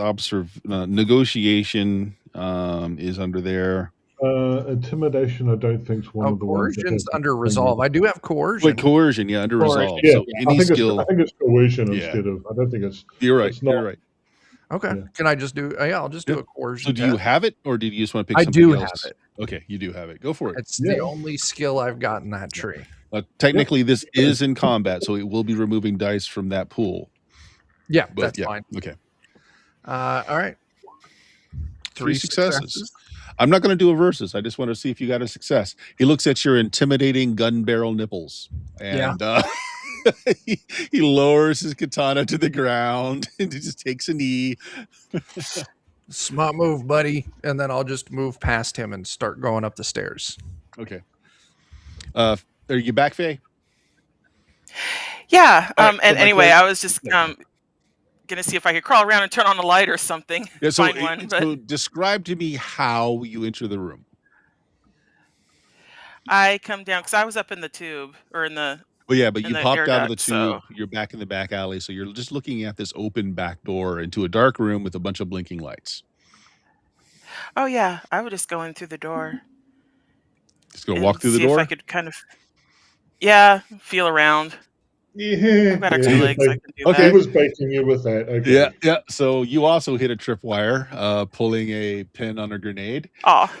negotiation is under there. intimidation. I don't think is one of the ones. Coercion's under resolve. I do have coercion. Wait, coercion, yeah, under resolve. Yeah, So any I think skill. it's coercion Yeah. instead of. I don't think it's. You're right. It's not. You're right. Okay. Yeah. Can I just do? Yeah, I'll just do a coercion. So do you have it, or did you just want to pick I something do else? have it. Okay, you do have it. Go for it. It's the only skill I've got in that tree. Technically, this is in combat, so it will be removing dice from that pool. Yeah, But that's yeah, fine. okay. All right. 3 successes. I'm not going to do a versus. I just want to see if you got a success. He looks at your intimidating gun barrel nipples, and he lowers his katana to the ground and he just takes a knee. Smart move, buddy. And then I'll just move past him and start going up the stairs. Okay. Are you back, Faye? Yeah. All right, And so anyway, Michael- I was just gonna see if I could crawl around and turn on a light or something. Yeah. So, Find one, but so describe to me how you enter the room. I come down because I was up in the tube or in the. Well, yeah, but in you the popped air out of the duct, tube. so- You're back in the back alley, so you're just looking at this open back door into a dark room with a bunch of blinking lights. Oh yeah, I would just go in through the door. Just gonna and walk through the see door. If I could kind of. Yeah, feel around. Yeah. I've got extra legs. I can do Okay. He that. was baiting you with that. Okay. Yeah, yeah. So you also hit a tripwire, pulling a pin on a grenade. Oh,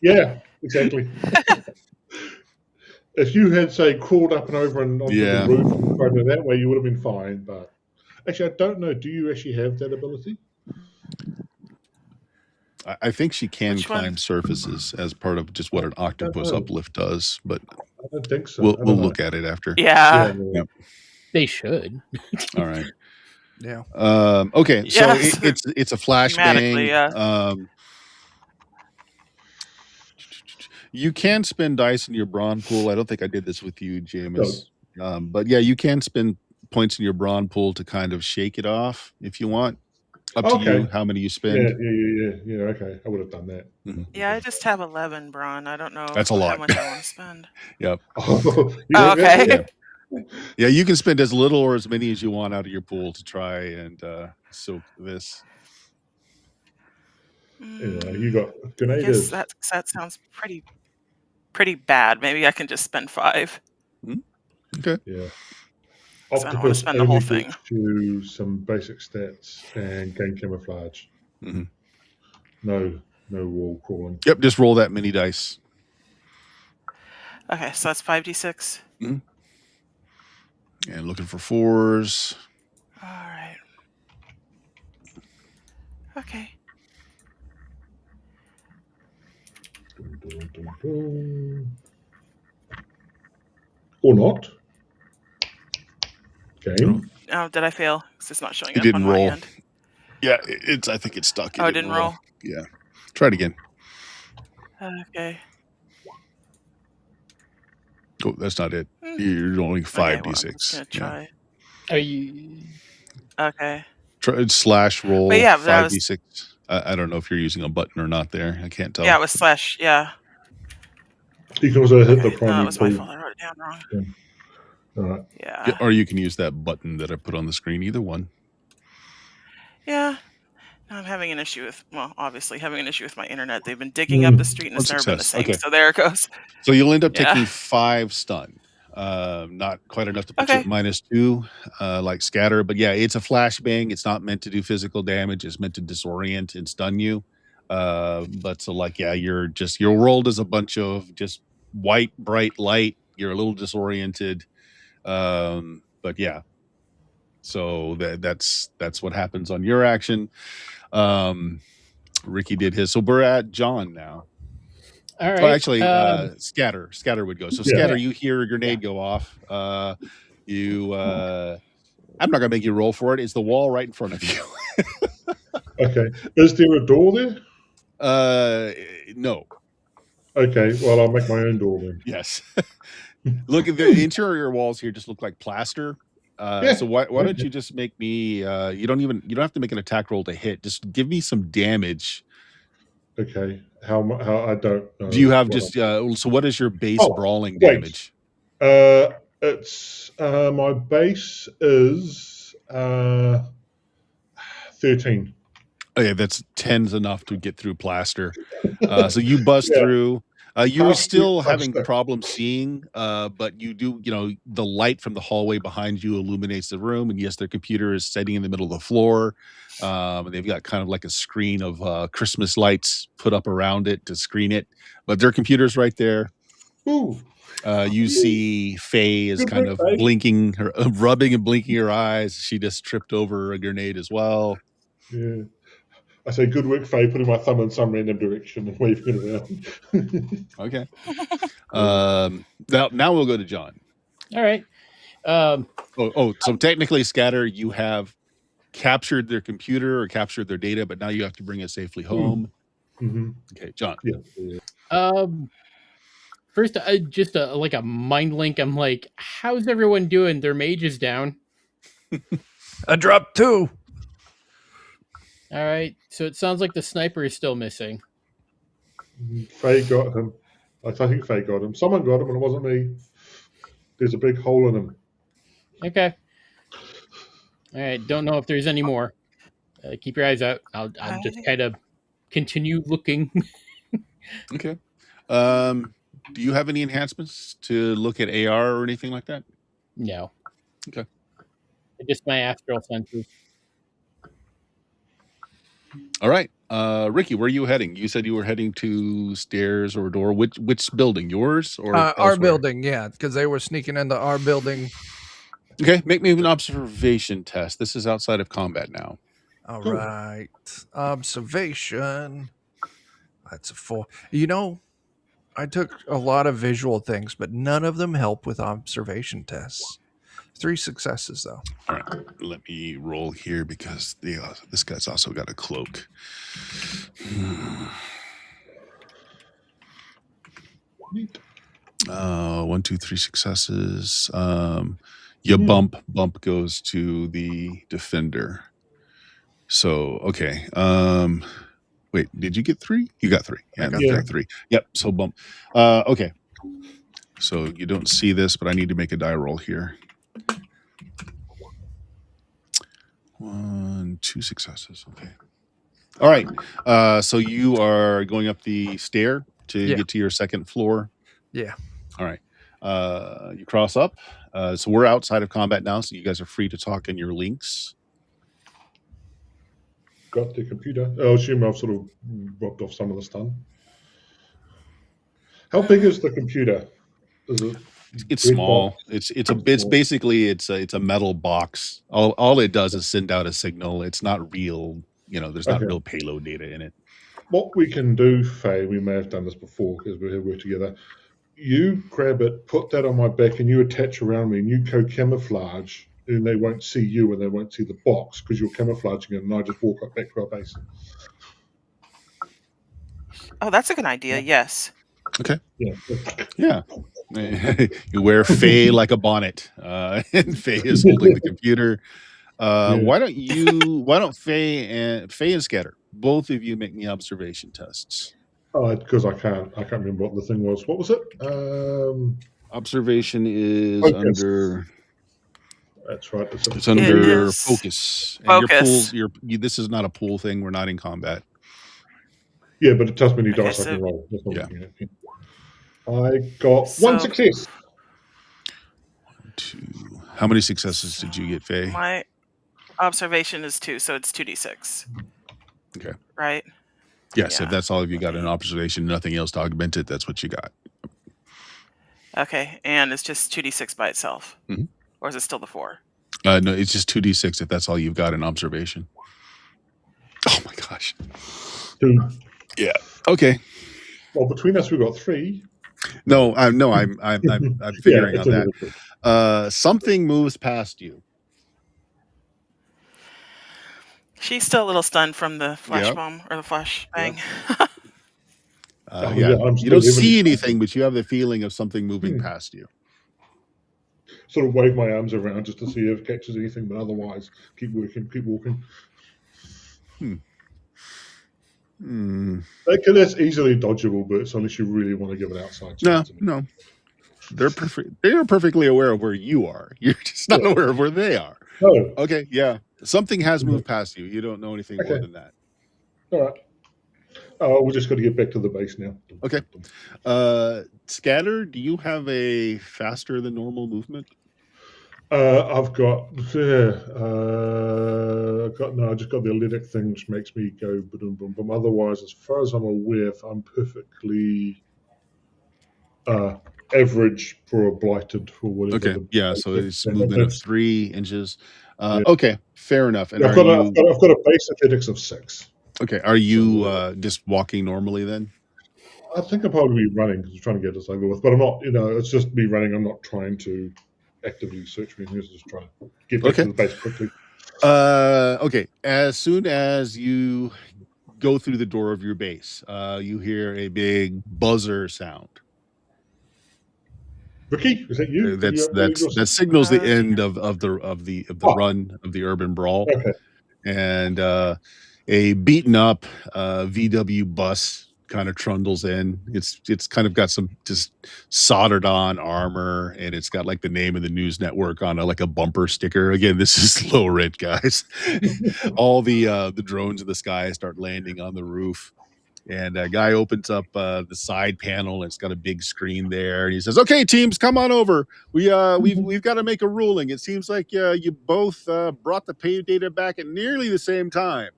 Yeah. Exactly. If you had, say, crawled up and over and onto Yeah. the roof and tried it that way, you would have been fine. But actually, I don't know. Do you actually have that ability? I think she can Which one? climb surfaces as part of just what an octopus know. uplift does, but I don't think so. we'll I don't we'll know. look at it after. yeah. Yeah. They should. All right. Yeah. Okay. So Yes. it's a Thematically, flashbang. yeah. You can spend dice in your brawn pool. I don't think I did this with you, Jameis. But yeah, you can spend points in your brawn pool to kind of shake it off if you want. Up to Okay. you how many you Yeah, spend. yeah. Okay, I would have done that. Yeah, I just have 11 brawn. I don't know That's a how lot. much I want to spend. Yep. Oh, you Oh, got that? okay. Yeah. Yeah, you can spend as little or as many as you want out of your pool to try and soak this. Anyway, you got I grenade guess is. that sounds pretty bad. Maybe I can just spend 5. Okay. Yeah. So I don't wanna Octopus spend the only whole gives you some basic stats and gain camouflage. Mhm. No wall crawling. Yep. Just roll that many dice. Okay, so that's 5d6. And looking for 4s. All right. Okay. Dun, dun, dun, dun. Or not. Game. Oh, did I fail? 'Cause it's not showing You up didn't on my roll. end. Yeah, I think it's stuck. Oh, it didn't roll. Yeah. Try it again. Okay. Oh, that's not it. Hmm. You're only Okay, well, I'm 5d6. just gonna Yeah. try. Are you? Okay. Try slash roll But yeah, that was- 5d6. I don't know if you're using a button or not there. I can't tell. Yeah, it was slash. Yeah. You can also hit the Okay. No, primary it was my pool. fault. I wrote it down wrong. All right. Yeah. Yeah, or you can use that button that I put on the screen. Either one. Yeah. I'm having an issue with, well, obviously having an issue with my internet. They've been digging up the street and One it's never been the success. same. Okay. So there it goes. So you'll end up Yeah. taking 5 stun. Not quite enough to put you Okay. at -2, like scatter, but yeah, it's a flashbang. It's not meant to do physical damage. It's meant to disorient and stun you. But so like, yeah, you're world is a bunch of just white, bright light. You're a little disoriented. But yeah. So that's what happens on your action. Ricky did his. So we're at John now. All right. Oh, actually, Scatter would go. So Yeah. Scatter, you hear a grenade go off. I'm not gonna make you roll for it. It's the wall right in front of you. Okay. Is there a door there? No. Okay. Well, I'll make my own door then. Yes. Look at the interior walls here. Just look like plaster. Yeah. So why don't you just make me? You don't have to make an attack roll to hit. Just give me some damage. Okay. How I don't know. Do you have just? So what is your base brawling wait. damage? It's my base is 13. Okay, that's 10's enough to get through plaster. So you buzz through. You're still having problems seeing, but you do, the light from the hallway behind you illuminates the room. And yes, their computer is sitting in the middle of the floor. And they've got kind of like a screen of Christmas lights put up around it to screen it. But their computer's right there. Ooh. You see Faye is kind of blinking, rubbing and blinking her eyes. She just tripped over a grenade as well. Yeah. I say, good work, Faye, putting my thumb in some random direction and waving it around. Okay. Now we'll go to John. All right. So technically, Scatter, you have captured their computer or captured their data, but now you have to bring it safely home. Mm-hmm. Okay, John. Yeah. First, just like a mind link. I'm like, how's everyone doing? Their mage is down. I dropped 2. All right. So it sounds like the sniper is still missing. Faye got him. I think Faye got him. Someone got him, and it wasn't me. There's a big hole in him. Okay. All right. Don't know if there's any more. Keep your eyes out. I'll just kind of continue looking. Okay. Do you have any enhancements to look at AR or anything like that? No. Okay. Just my astral senses. All right. Ricky, where are you heading? You said you were heading to stairs or door. Which building? Yours or our building? Yeah, because they were sneaking into our building. Okay, make me an observation test. This is outside of combat now. All right. Observation. That's a 4. I took a lot of visual things, but none of them help with observation tests. 3 successes, though. All right, let me roll here because this guy's also got a cloak. 1, 2, 3 successes. Your bump goes to the defender. So okay. Wait, did you get 3? You got 3. Yeah, you got 3. Yep. So bump. Okay. So you don't see this, but I need to make a die roll here. 1, 2 successes. Okay. All right. So you are going up the stair to get to your second floor. Yeah. All right. You cross up. So we're outside of combat now, so you guys are free to talk in your links. Got the computer. I assume I've sort of rubbed off some of the stun. How big is the computer? Is it? It's small. It's basically a metal box. All it does is send out a signal. It's not real. There's not real payload data in it. What we can do, Faye, we may have done this before because we're together. You grab it, put that on my back, and you attach around me, and you co-camouflage, and they won't see you, and they won't see the box because you're camouflaging it, and I just walk up back to our base. Oh, that's a good idea. Yes. Okay. Yeah. You wear Faye like a bonnet, and Faye is holding the computer. Why don't Faye and Scatter, both of you, make me observation tests? Because I can't remember what the thing was. What was it? Observation is under That's right. It's under is focus. And focus. this is not a pool thing. We're not in combat. Yeah, but it tells me any Okay, dice I so- can roll. That's what Yeah. I'm looking at. I got So- one success. 2. How many successes did you get, Faye? My observation is 2, so it's 2d6. Okay. Right? Yes, Yeah. if that's all of you got an observation, nothing else to augment it, that's what you got. Okay, and it's just 2d6 by itself. Mhm. Or is it still the 4? No, it's just 2d6 if that's all you've got in observation. Oh my gosh. 2. Yeah. Okay. Well, between us, we got 3. No, I'm figuring it's on a that. little bit. Something moves past you. She's still a little stunned from the flash Yep. bomb or the flash bang. Oh, Yeah. yeah, I'm You don't still see heavily- anything, but you have the feeling of something moving past you. Sort of wave my arms around just to see if it catches anything, but otherwise, keep working, keep walking. That's easily dodgeable, but it's unless you really want to give an outside chance. No. They're perfect. They are perfectly aware of where you are. You're just not aware of where they are. Oh, Okay, yeah. Something has moved past you. You don't know anything more Okay. than that. all right. Oh, we just got to get back to the base now. Okay. Scatter, do you have a faster than normal movement? I've got, I just got the athletic thing, which makes me go boom, boom, boom. Otherwise, as far as I'm aware, I'm perfectly average for a blighted or whatever. Okay. Yeah, so it's Yeah, movement of that's- 3 inches. Yeah. Okay, fair enough. And I've got a base athletics of 6. okay, are you just walking normally then? I think I'll probably be running because I'm trying to get this over with, but I'm not. It's just me running. I'm not trying to actively search for anything. I'm just trying to get back Okay. to the base quickly. Okay. As soon as you go through the door of your base, you hear a big buzzer sound. Ricky, is that you? That signals the Uh, end of the Oh. run of the urban brawl. Okay. And a beaten up VW bus kind of trundles in. It's kind of got some just soldered on armor, and it's got like the name of the news network on like a bumper sticker. Again, this is low rent, guys. All the drones in the sky start landing on the roof. And a guy opens up the side panel, and it's got a big screen there. And he says, "Okay, teams, come on over. We've got to make a ruling. It seems like you both brought the pay data back at nearly the same time."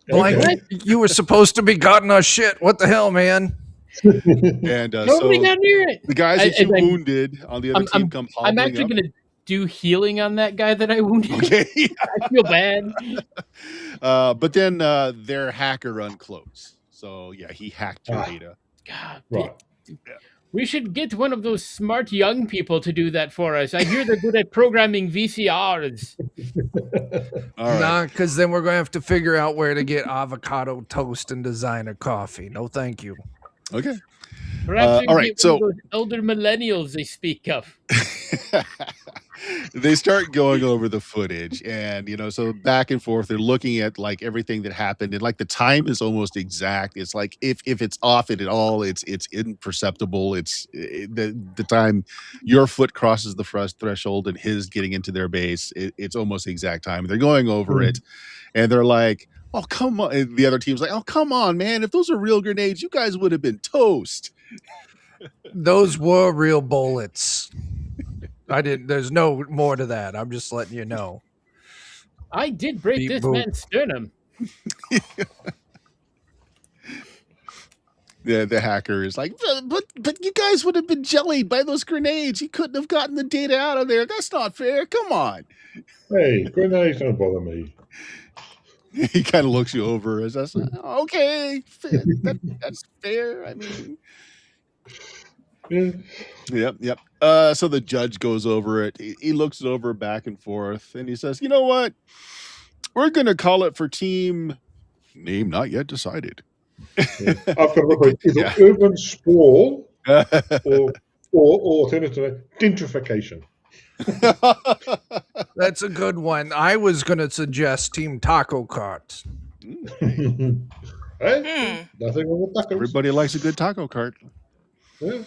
Blank, Okay. you were supposed to be gotten our shit. What the hell, man? And Nobody so got near it. the guys that you wounded on the other I'm- team come hobbling I'm actually up. going to do healing on that guy that I wounded. Okay, I feel bad. but then their hacker unclosed. So yeah, he hacked your Ah. data. God, Right. we should get one of those smart young people to do that for us. I hear they're good at programming VCRs. All right. Nah, because then we're going to have to figure out where to get avocado toast and designer coffee. No, thank you. Okay. Perhaps we all can right, get one of so- those elder millennials they speak of. They start going over the footage, and so back and forth, they're looking at like everything that happened, and like the time is almost exact. It's like if it's off it at all, it's imperceptible. The time your foot crosses the threshold and his getting into their base, it's almost the exact time. They're going over it, and they're like, "Oh, come on!" And the other team's like, "Oh, come on, man! If those are real grenades, you guys would have been toast." Those were real bullets. There's no more to that. I'm just letting you know. I did break Beep this boop. man's sternum. The hacker is like, but you guys would have been jellied by those grenades. You couldn't have gotten the data out of there. That's not fair. Come on. Hey, grenades don't bother me. He kind of looks you over as that's okay. That's fair. I mean, Yeah. yep. So the judge goes over it. He looks it over back and forth, and he says, "You know what? We're gonna call it for team name not yet decided." I've got to look at either Yeah. urban sprawl or alternative gentrification. That's a good one. I was going to suggest Team Taco Cart. Hey, nothing wrong with tacos. Everybody likes a good taco cart. Yeah.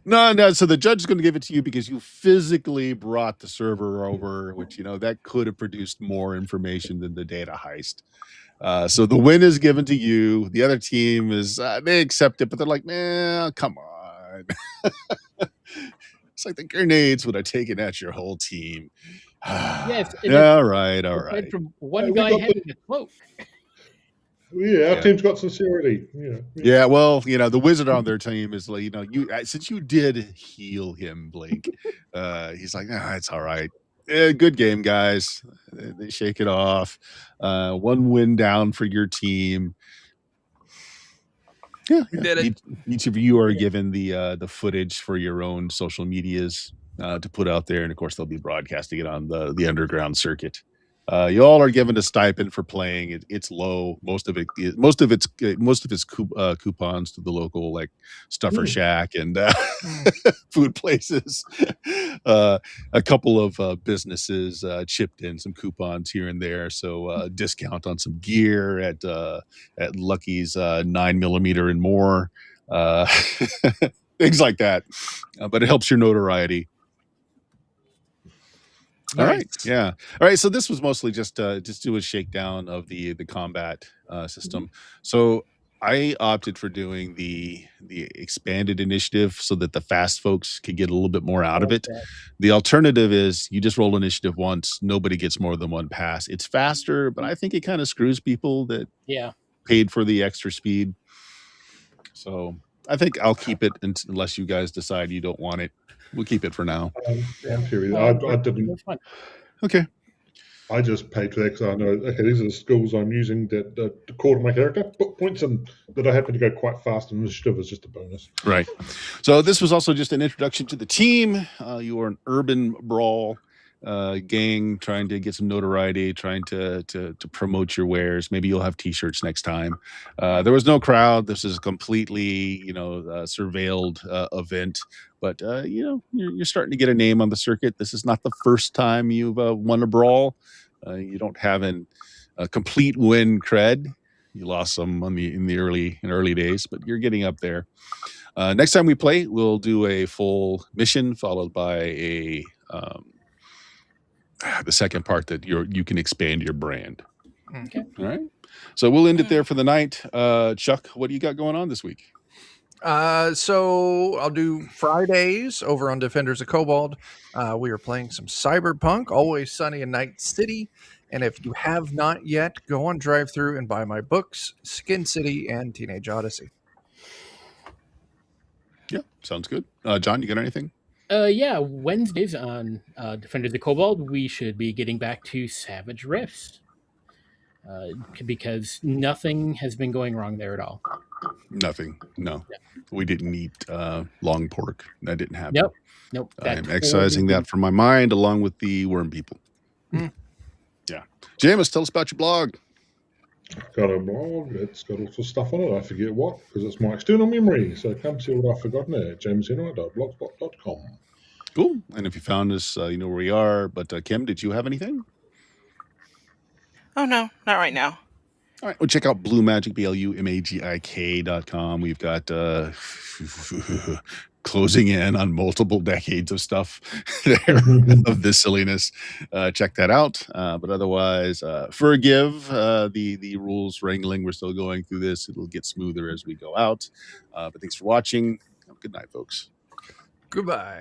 No. So the judge is going to give it to you because you physically brought the server over, which that could have produced more information than the data heist. So the win is given to you. The other team is they accept it, but they're like, "Man, come on." It's like the grenades would have taken out your whole team. Yes, All right. aside from one we guy got having a cloak. Yeah, our Yeah. team's got sincerity. Yeah, well, the wizard on their team is like, since you did heal him, Blake, he's like, it's all right. Good game, guys. They shake it off. One win down for your team. Yeah, We did it. each of you are given the footage for your own social medias to put out there, and of course they'll be broadcasting it on the underground circuit. You all are given a stipend for playing. It's low. Most of it's coupons to the local like Stuffer Shack and food places. A couple of businesses chipped in some coupons here and there, so discount on some gear at Lucky's 9mm and more, things like that. But it helps your notoriety. All right. Yeah. All right. So this was mostly just do a shakedown of the combat system. So I opted for doing the expanded initiative so that the fast folks could get a little bit more out of it. The alternative is you just roll initiative once, nobody gets more than one pass. It's faster, but I think it kind of screws people that paid for the extra speed. So I think I'll keep it unless you guys decide you don't want it. We'll keep it for now. I'm curious. I didn't. Okay. I just paid for that because I know, okay, these are the skills I'm using that core my character. Book points and that I happen to go quite fast, and initiative is just a bonus. Right. So this was also just an introduction to the team. You are an urban brawl gang trying to get some notoriety, trying to promote your wares. Maybe you'll have t-shirts next time. There was no crowd. This is a completely surveilled event, but you're starting to get a name on the circuit. This is not the first time you've won a brawl. You don't have a complete win cred. You lost some in the early days, but you're getting up there. Next time we play, we'll do a full mission followed by the second part that you can expand your brand. Okay. All right. So we'll end it there for the night. Chuck, what do you got going on this week? So I'll do Fridays over on Defenders of Cobalt. We are playing some Cyberpunk, Always Sunny in Night City. And if you have not yet, go on drive through and buy my books, Skin City and Teenage Odyssey. Yeah, sounds good. John, you got anything? Yeah, Wednesdays on Defenders of Cobalt, we should be getting back to Savage Rifts. Because nothing has been going wrong there at all. Nothing. No. Yeah. We didn't eat long pork. That didn't happen. Nope. I'm excising that from my mind along with the worm people. Yeah. Jameis, tell us about your blog. I've got a blog. It's got lots of stuff on it. I forget what, because it's my external memory. So come see what I've forgotten at jameshenright.blogspot.com. Cool. And if you found us, you know where we are. But Kim, did you have anything? Oh, no, not right now. All right. Well, check out Blue Magic, BLUMAGIK.com. We've got closing in on multiple decades of stuff there of this silliness. Check that out. But otherwise, forgive the rules wrangling. We're still going through this. It'll get smoother as we go out. But thanks for watching. Good night, folks. Goodbye.